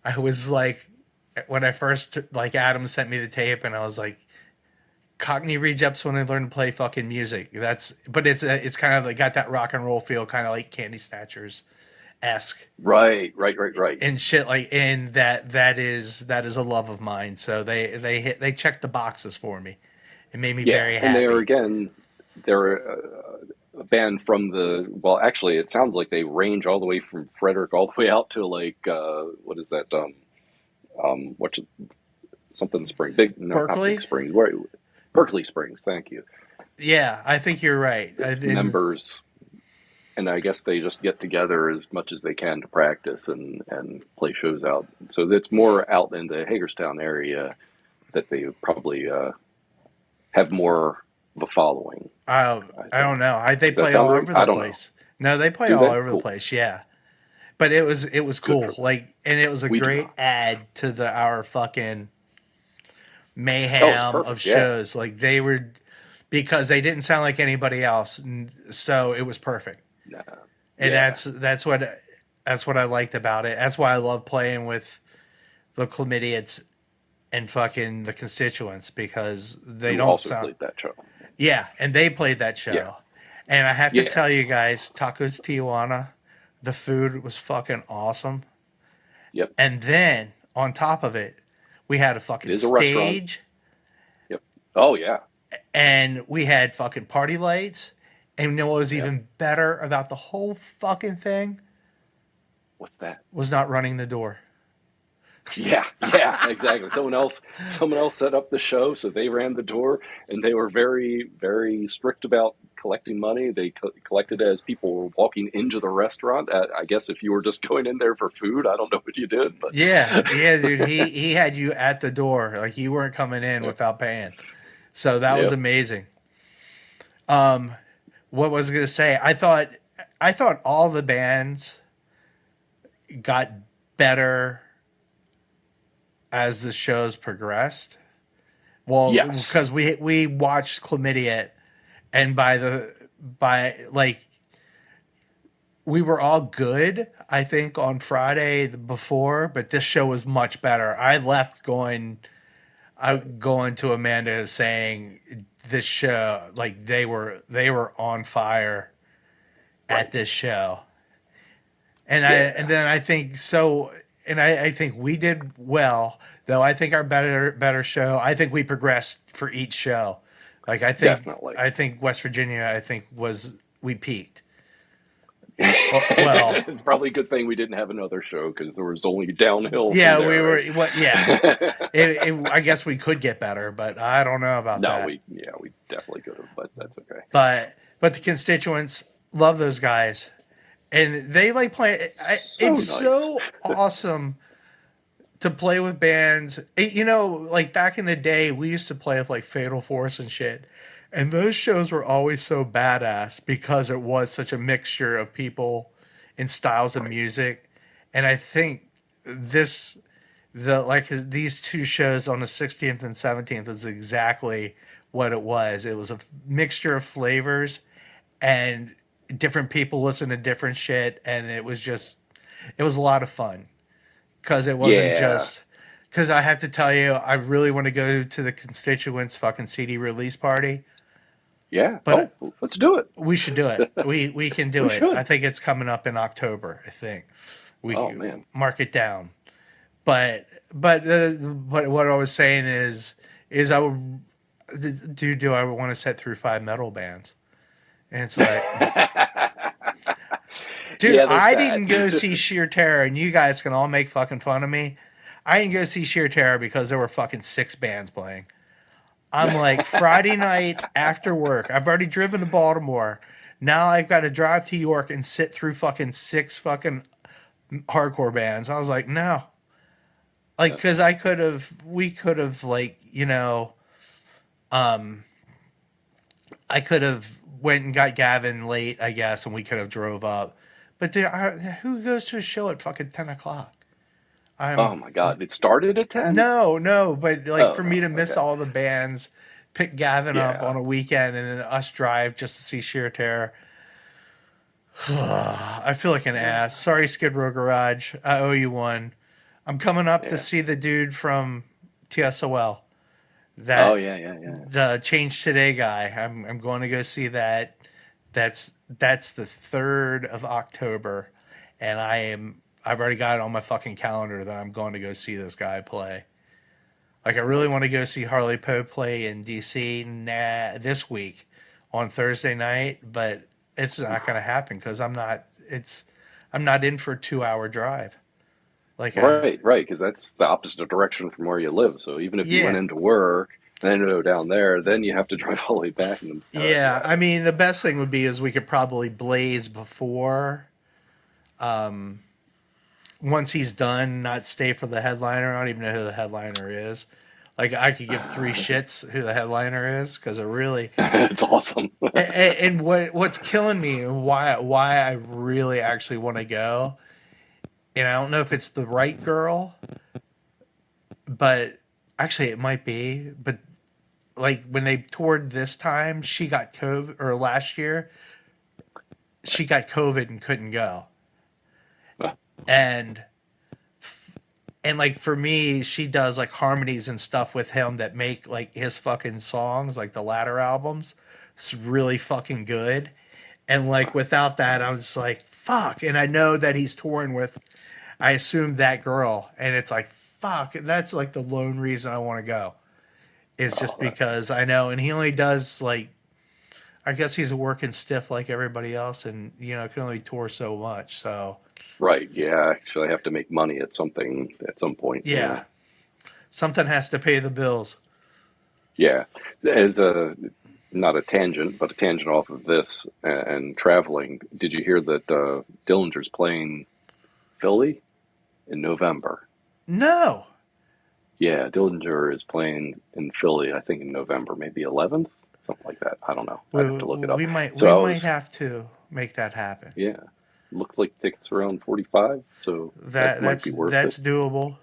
I was like, when I first, like, Adam sent me the tape, and I was like, Cockney Rejects when I learned to play fucking music. But it's kind of like got that rock and roll feel, kind of like Candy Snatchers esque. Right. And shit, like, and that is a love of mine. So they checked the boxes for me. It made me very happy. And they're a band from actually, it sounds like they range all the way from Frederick all the way out to like, what is that? What's it, something Spring? Not Berkeley? Big Springs. Where, Berkeley Springs. Thank you. Yeah, I think you're right. Members, and I guess they just get together as much as they can to practice and play shows out. So it's more out in the Hagerstown area that they probably have more of a following. I don't know. They play all over the place. No, they play all over the place. Yeah, but it was cool. Like, and it was a great add to our fucking mayhem of shows. Like, they were, because they didn't sound like anybody else, so it was perfect. Nah. And that's what I liked about it. That's why I love playing with the Chlamydians and fucking the Constituents, because they don't also sound. Played that show. Yeah, and they played that show. Yeah. And I have to tell you guys, Tacos Tijuana, the food was fucking awesome. Yep. And then on top of it, we had a fucking stage. Yep. Oh yeah. And we had fucking party lights. And you know what was even better about the whole fucking thing? What's that? Was not running the door. Yeah, exactly. Someone else set up the show, so they ran the door, and they were very, very strict about collecting money. They collected as people were walking into the restaurant. I guess if you were just going in there for food, I don't know what you did, but yeah, dude, he had you at the door, like you weren't coming in without paying. So that was amazing. What was I going to say? I thought all the bands got better as the shows progressed. Well, because we watched Chlamydia, and we were all good, I think, on Friday before, but this show was much better. I left going to Amanda saying this show, like, they were on fire at this show. And then I think so. And I think we did well, though. I think our better show. I think we progressed for each show. Like, I think definitely. I think West Virginia, we peaked. Well, it's probably a good thing we didn't have another show, because there was only downhill. Yeah, from there, we were. right? Well, yeah. I guess we could get better, but I don't know about that. No, we definitely could have, but that's okay. But the Constituents, love those guys. And they like playing. So awesome to play with bands. Like back in the day, we used to play with like Fatal Force and shit. And those shows were always so badass because it was such a mixture of people and styles of music. And I think these two shows on the 16th and 17th was exactly what it was. It was a mixture of flavors, and different people listen to different shit, and it was a lot of fun, because it wasn't just, because I have to tell you, I really want to go to the Constituents fucking CD release party. Yeah, but let's do it. We should do it. We can do it. Should. I think it's coming up in October. I think man, mark it down. But what I was saying is I would do I want to set through 5 metal bands. And it's like, dude, I didn't go see Sheer Terror, and you guys can all make fucking fun of me. I didn't go see Sheer Terror because there were fucking 6 bands playing. I'm like, Friday night after work, I've already driven to Baltimore. Now I've got to drive to York and sit through fucking 6 fucking hardcore bands. I was like, no. Like, because we could have, like, I could have went and got Gavin late, I guess, and we could have drove up. But dude, who goes to a show at fucking 10 o'clock? Oh I'm my God! It started at 10. no, but like Oh for me no. to miss Okay. all the bands, pick Gavin up Yeah. on a weekend, and then us drive just to see Sheer Terror. I feel like an Yeah. ass. Sorry, Skid Row Garage. I owe you one. I'm coming up to Yeah. see the dude from TSOL. Oh That yeah. Yeah. Yeah. the Change Today guy. I'm going to go see that. That's the 3rd of October, and I've already got it on my fucking calendar that I'm going to go see this guy play. Like I really Nice. want to go see Harley Poe play in DC this week on Thursday night, but it's not going to happen because I'm not in for a 2 hour drive. Like Right. Right. Because that's the opposite direction from where you live. So even if you went yeah, into work and then go down there, then you have to drive all the way back. And yeah. yeah. I mean, the best thing would be is we could probably blaze before. Once he's done, not stay for the headliner. I don't even know who the headliner is. Like I could give three shits who the headliner is because it really. It's awesome. And what's killing me and why I really actually want to go, and I don't know if it's the right girl, but actually it might be. But like when they toured this time, she got COVID, or last year, she got COVID and couldn't go. And like for me, she does like harmonies and stuff with him that make like his fucking songs, like the latter albums, it's really fucking good. And like without that, I was like, fuck. And I know that he's touring with, I assume, that girl, and it's like, fuck. That's like the lone reason I want to go. Is Oh, just because I know, and he only does like, I guess he's a working stiff like everybody else, and can only tour so much. So right. Yeah. Actually, I have to make money at something at some point. Yeah. yeah, something has to pay the bills. Yeah. As a not a tangent, but a tangent off of this and traveling. Did you hear that Dillinger's playing Philly in November? No. Yeah, Dillinger is playing in Philly, I think in November, maybe 11th, something like that. I don't know. I'd have to look it up. We might So we I might was, have to make that happen. yeah, looked like tickets around 45, so that might be worth it. That's doable.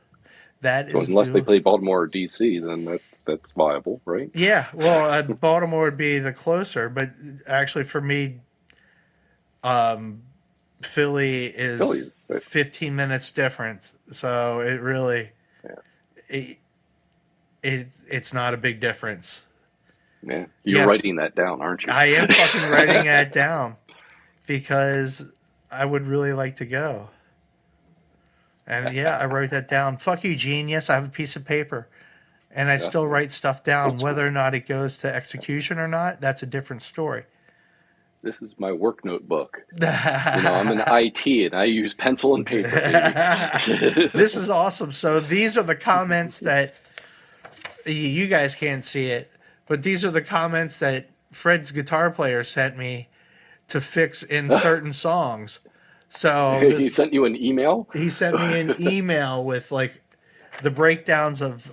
That So is unless they do. play Baltimore or DC, then that's viable, right? Yeah, well, Baltimore would be the closer, but actually for me, um, Philly Philly is is, right? 15 minutes difference, so it really Yeah, it, it's not a big difference. yeah. You're Yes, writing that down, aren't you? I am fucking writing that down because I would really like to go. And yeah, I wrote that down. Fuck you, genius. I have a piece of paper. And I Yeah, still yeah. write stuff down. Old school. Whether or not it goes to execution or not, that's a different story. This is my work notebook. I'm in IT and I use pencil and paper, baby. This is awesome. So these are the comments that you guys can't see it, but these are the comments that Fred's guitar player sent me to fix in certain songs. So He sent you an email? he sent me an email with like the breakdowns of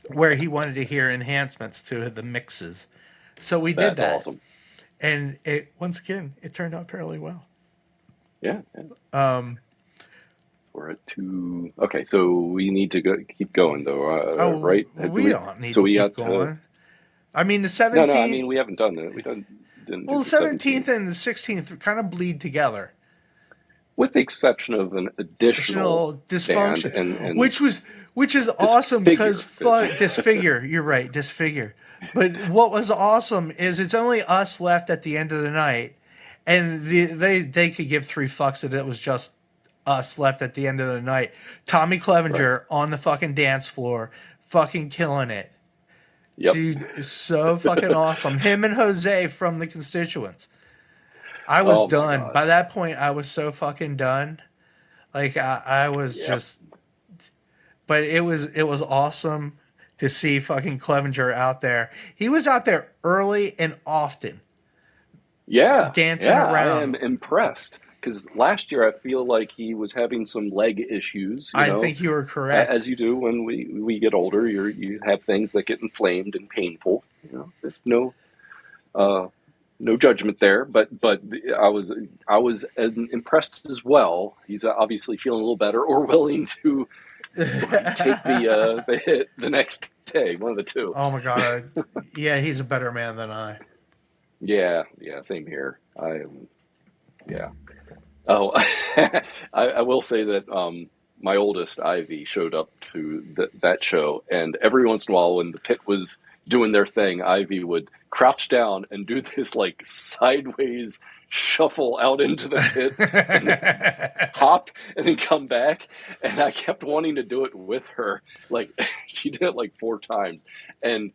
where he wanted to hear enhancements to the mixes. So we did That's that. awesome. And it once again, it turned out fairly well. Yeah. We're at 2. Okay, so we need to keep going though, right? We don't need So to we keep got going. I mean, the no, I 17th. mean we haven't done that. Didn't Well, do the the 17th 17th, and the 16th kind of bleed together. with the exception of an additional band Dysfunction, and which is awesome because Disfigure. disfigure. You're right, disfigure. But what was awesome is it's only us left at the end of the night, and they could give three fucks that it was just us left at the end of the night. Tommy Clevenger on the fucking dance floor, fucking killing it. Yep. Dude, so fucking awesome. Him and Jose from the Constituents. I was Oh my done. God. By that point, I was so fucking done. Like I was Yep. just, but it was awesome to see fucking Clevenger out there. He was out there early and often. Yeah. Dancing Yeah, around. I am impressed because last year I feel like he was having some leg issues, I think you were correct. as you do when we get older. You have things that get inflamed and painful. There's no no judgment there, but I was impressed as well. He's obviously feeling a little better or willing to take the hit the next day, one of the two. Oh my god. Yeah, he's a better man than I. Yeah, same here. Yeah. Oh, I will say that my oldest Ivy showed up to that show, and every once in a while, when the pit was doing their thing, Ivy would crouch down and do this like sideways shuffle out into the pit and then hop and then come back. And I kept wanting to do it with her. Like she did it like 4 times, and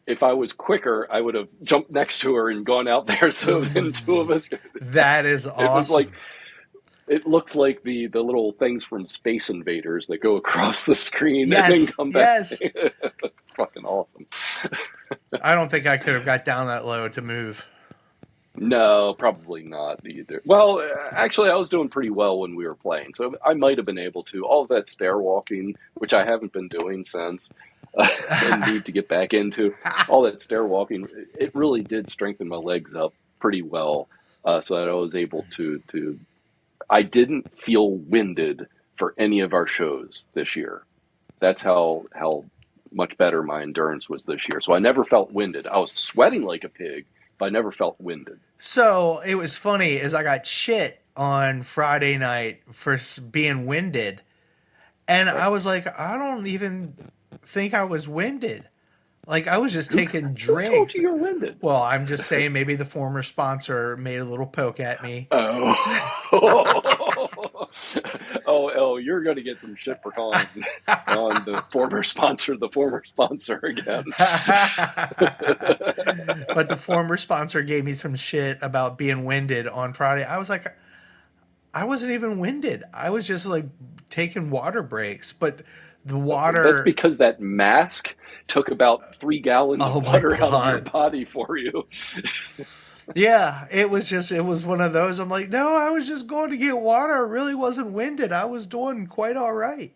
if I was quicker, I would have jumped next to her and gone out there. So then two of us. That is awesome. It was like. It looked like the little things from Space Invaders that go across the screen and then come back. Yes. Fucking awesome. I don't think I could have got down that low to move. No, probably not either. Well, actually, I was doing pretty well when we were playing, so I might have been able to. All of that stair walking, which I haven't been doing since, and need to get back into. All that stair walking, it really did strengthen my legs up pretty well, so that I was able to I didn't feel winded for any of our shows this year. That's how much better my endurance was this year. So I never felt winded. I was sweating like a pig, but I never felt winded. So it was funny is I got shit on Friday night for being winded. And I was like, I don't even think I was winded. Like, I was just taking drinks. Who told you you're winded? Well, I'm just saying maybe the former sponsor made a little poke at me. Oh, you're going to get some shit for calling on the former sponsor again. But the former sponsor gave me some shit about being winded on Friday. I was like, I wasn't even winded. I was just like taking water breaks. But the water... That's because that mask took about 3 gallons of water out of your body for you. Yeah, it was one of those. I'm like, no, I was just going to get water. I really wasn't winded. I was doing quite all right.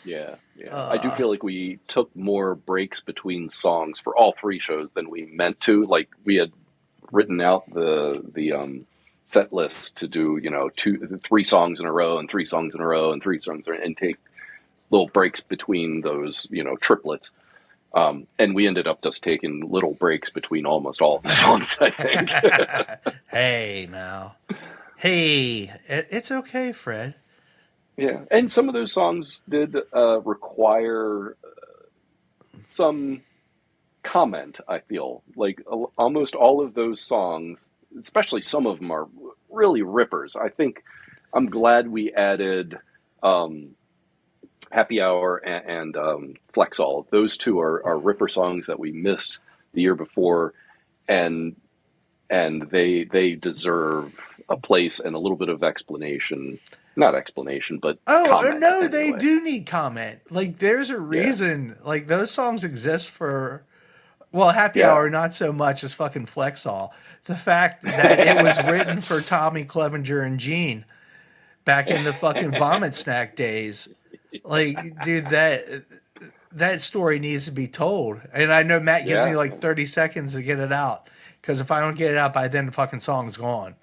Yeah. I do feel like we took more breaks between songs for all 3 shows than we meant to. Like, we had written out the set list to do, 3 songs in a row and 3 songs in a row and 3 songs and take little breaks between those, triplets. And we ended up just taking little breaks between almost all of the songs, I think. Hey, now. Hey, it's okay, Fred. Yeah, and some of those songs did require some comment, I feel. Like, almost all of those songs, especially some of them, are really rippers. I think I'm glad we added... Happy Hour and Flex All. Those 2 are ripper songs that we missed the year before, and they deserve a place and a little bit of explanation. Not explanation, but comment, no, anyway. They do need comment. Like, there's a reason. Yeah. Like, those songs exist for... Well, Happy Hour, not so much as fucking Flex All. The fact that it was written for Tommy Clevenger and Gene back in the fucking Vomit Snack days... Like, dude, that story needs to be told. And I know Matt gives me like 30 seconds to get it out. Because if I don't get it out by then, the fucking song's gone.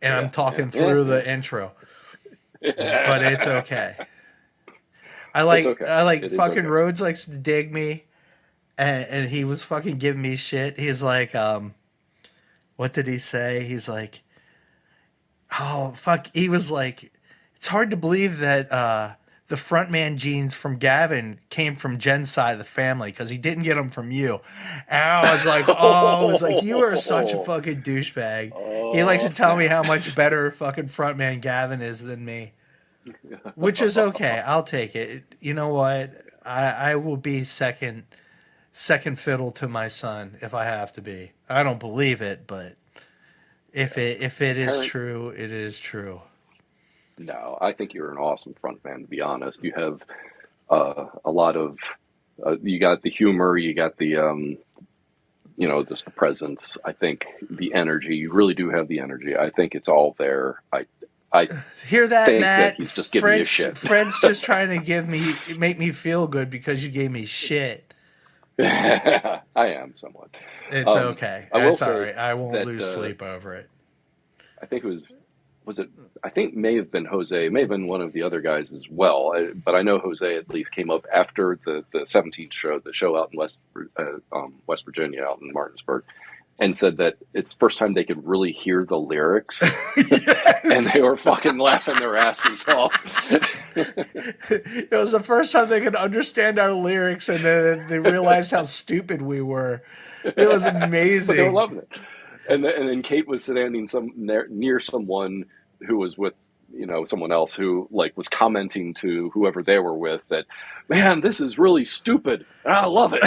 And I'm talking through the intro. But it's okay. I like fucking Rhodes likes to dig me. And he was fucking giving me shit. He's like, what did he say? He's like, oh, fuck. He was like, it's hard to believe that the frontman genes from Gavin came from Jen's side of the family because he didn't get them from you. And I was like, you are such a fucking douchebag. He likes to tell me how much better fucking frontman Gavin is than me, which is okay. I'll take it. You know what? I will be second fiddle to my son if I have to be. I don't believe it, but if it is true, it is true. No, I think you're an awesome frontman, to be honest. You have a lot of, you got the humor, you got the, just the presence. I think the energy, you really do have the energy. I think it's all there. I hear that, think Matt? That he's just giving you shit. Fred's just trying to make me feel good because you gave me shit. I am somewhat. It's okay. I will That's all say right. I won't that lose sleep over it. I think it was it? I think may have been Jose, may have been one of the other guys as well. But I know Jose at least came up after the 17th show, the show out in West Virginia, out in Martinsburg, and said that it's the first time they could really hear the lyrics, and they were fucking laughing their asses off. It was the first time they could understand our lyrics, and then they realized how stupid we were. It was amazing. But they were loving it. And then Kate was standing near someone who was with, someone else who like was commenting to whoever they were with that, man, this is really stupid. And I love it.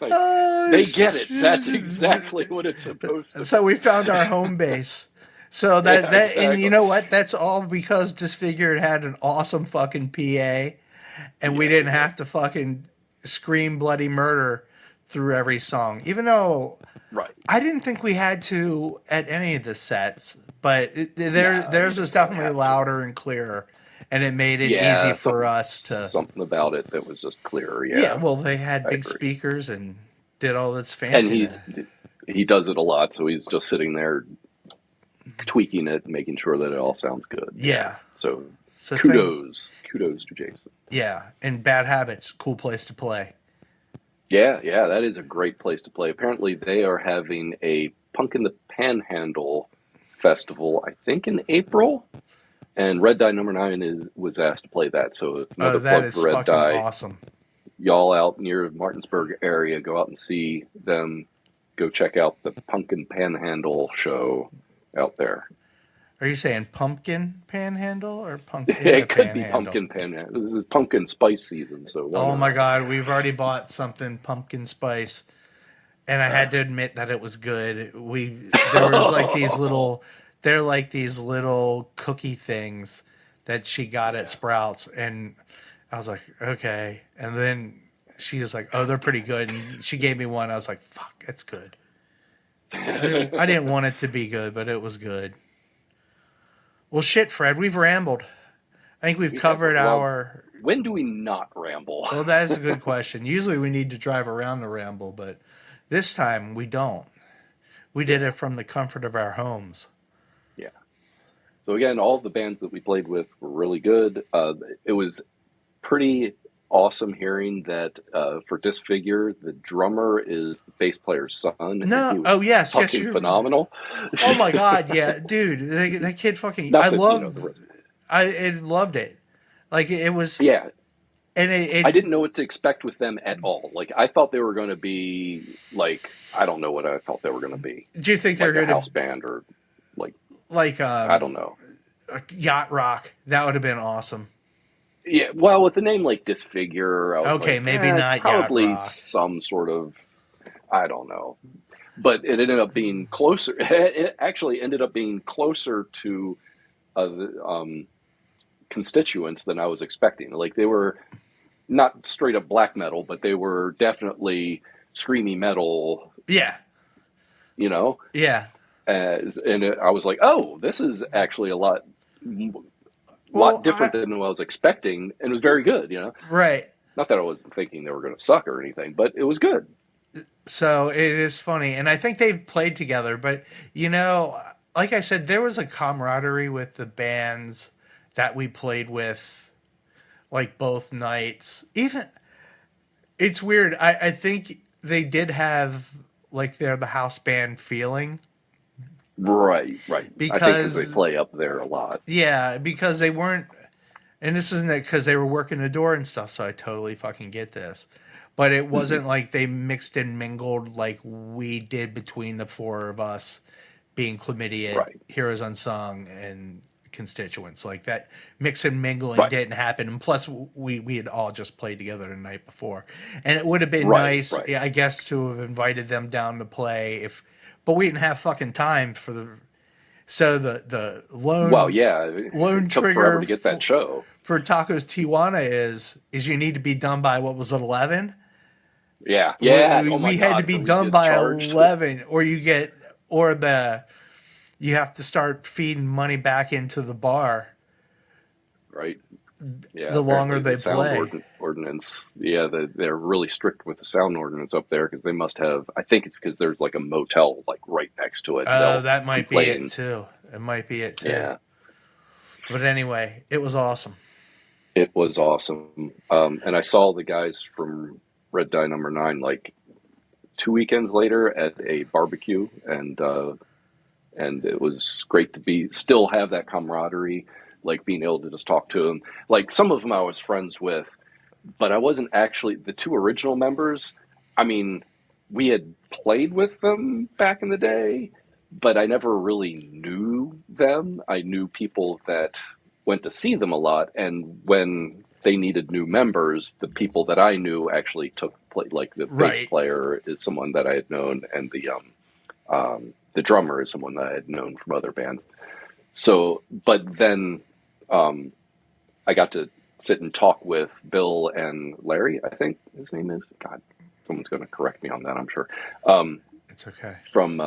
Like, they get it. That's exactly what it's supposed to be. So we found our home base. So exactly. And you know what? That's all because Disfigured had an awesome fucking PA, and we didn't have to fucking scream bloody murder through every song, even though I didn't think we had to at any of the sets, but theirs was definitely louder and clearer, and it made it easy for us to something about it that was just clearer. Well, they had big speakers and did all this fancy, and he does it a lot, so he's just sitting there tweaking it, making sure that it all sounds good. So kudos to Jason. And Bad Habits, cool place to play. Yeah, that is a great place to play. Apparently, they are having a Punk in the Panhandle festival, I think in April, and Red Dye Number 9 was asked to play that. So it's another plug for Red Dye. Awesome. Y'all out near Martinsburg area, go out and see them. Go check out the Pumpkin Panhandle show out there. Are you saying pumpkin panhandle or pumpkin? It could be pumpkin panhandle. This is pumpkin spice season, so. Oh my God, we've already bought something pumpkin spice, and I had to admit that it was good. There was like these little cookie things that she got at Sprouts, and I was like, okay. And then she was like, oh, they're pretty good, and she gave me one. I was like, fuck, it's good. I didn't want it to be good, but it was good. Well, shit, Fred, we've rambled. I think we've covered our... When do we not ramble? Well, that is a good question. Usually we need to drive around to ramble, but this time we don't. We did it from the comfort of our homes. Yeah. So again, all the bands that we played with were really good. It was pretty awesome hearing that for Disfigure, the drummer is the bass player's son. No, yes, phenomenal. Oh my God, yeah, dude, that kid fucking. I loved it. Like it was. Yeah. And I didn't know what to expect with them at all. Like I thought they were going to be like I don't know what I thought they were going to be. Do you think they're going to house band or like I don't know, yacht rock? That would have been awesome. Yeah, well, with a name like Disfigure, I was like, maybe not. Probably some sort of, I don't know, but it ended up being closer. It actually ended up being closer to the constituents than I was expecting. Like they were not straight up black metal, but they were definitely screamy metal. Yeah. Yeah. I was like, oh, this is actually a lot different than what I was expecting, and it was very good, Right. Not that I was thinking they were going to suck or anything, but it was good. So it is funny, and I think they've played together, but, like I said, there was a camaraderie with the bands that we played with, like, both nights. Even, it's weird, I think they did have, like, they're the house band feeling. Right. Because I think they play up there a lot. Yeah, because they weren't, and this isn't because they were working the door and stuff, so I totally fucking get this. But it wasn't like they mixed and mingled like we did between the four of us being Chlamydia, Heroes Unsung, and Constituents. Like that mix and mingling didn't happen. And plus, we had all just played together the night before. And it would have been nice, I guess, to have invited them down to play but we didn't have fucking time for the lone. Well, lone it took trigger forever to get that show for Tacos Tijuana is you need to be done by what was it 11? Yeah. We had to be done by 11, or you have to start feeding money back into the bar. Right. Yeah, the longer apparently they the sound play. ordinance, yeah, they're really strict with the sound ordinance up there because they must have. I think it's because there's like a motel like right next to it. They'll That might be it complain. too. It might be it too. Yeah, But anyway, it was awesome. it was awesome. And I saw the guys from Red Dye Number Nine like 2 weekends later at a barbecue, and it was great to be still have that camaraderie, like being able to just talk to them. Like some of them I was friends with, but I wasn't actually the two original members. I mean, we had played with them back in the day, but I never really knew them. I knew people that went to see them a lot, and when they needed new members, the people that I knew actually took play. Like the bass Right. player is someone that I had known, and the drummer is someone that I had known from other bands. So, but then I got to sit and talk with Bill and Larry, I think his name is. God, someone's going to correct me on that, I'm sure. It's okay. From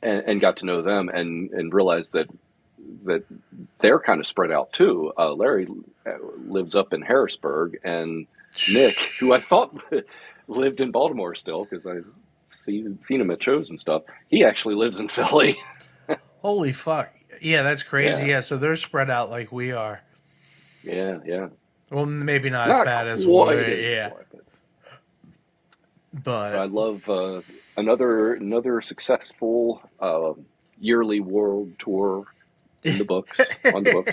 and got to know them and realized that they're kind of spread out too. Larry lives up in Harrisburg, and Nick, who I thought lived in Baltimore still because I've seen him at shows and stuff, he actually lives in Philly. Holy fuck. Yeah, that's crazy. Yeah. Yeah, so they're spread out like we are. Yeah. Well, maybe not as Not bad as quite we. as Yeah. but I But love another successful yearly world tour in the books on the books.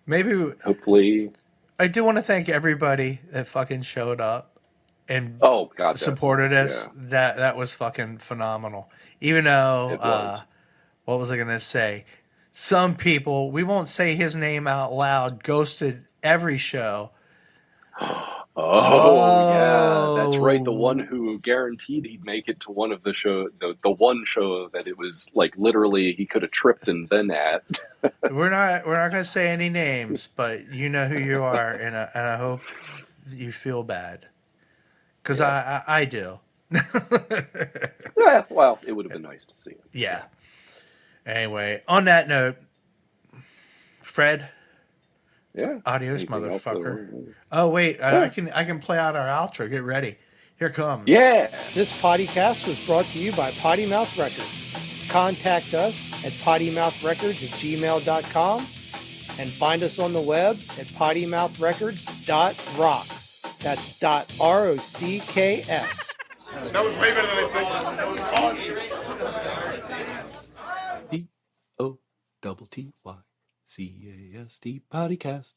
maybe Hopefully, I do want to thank everybody that fucking showed up and oh God, supported definitely. us. Yeah, That was fucking phenomenal. Even though it was. what was I gonna say? Some people, we won't say his name out loud, ghosted every show. Oh yeah, that's right. The one Oh, who guaranteed he'd make it to one of the show, the one show that it was like literally he could have tripped and been at. we're not gonna say any names, but you know who you are, and I hope you feel bad because Yeah, I do. yeah. Well, it would have been nice to see him. Yeah. Anyway, on that note, Fred, Yeah. adios, Anything else that motherfucker. we- Oh wait, I Yeah. can play out our outro. Get ready. Here it comes. Yeah. This podcast was brought to you by Potty Mouth Records. Contact us at pottymouthrecords@gmail.com and find us on the web at pottymouthrecords.rocks. That's .rocks. That was way better than I expected. POTTYCAST podcast.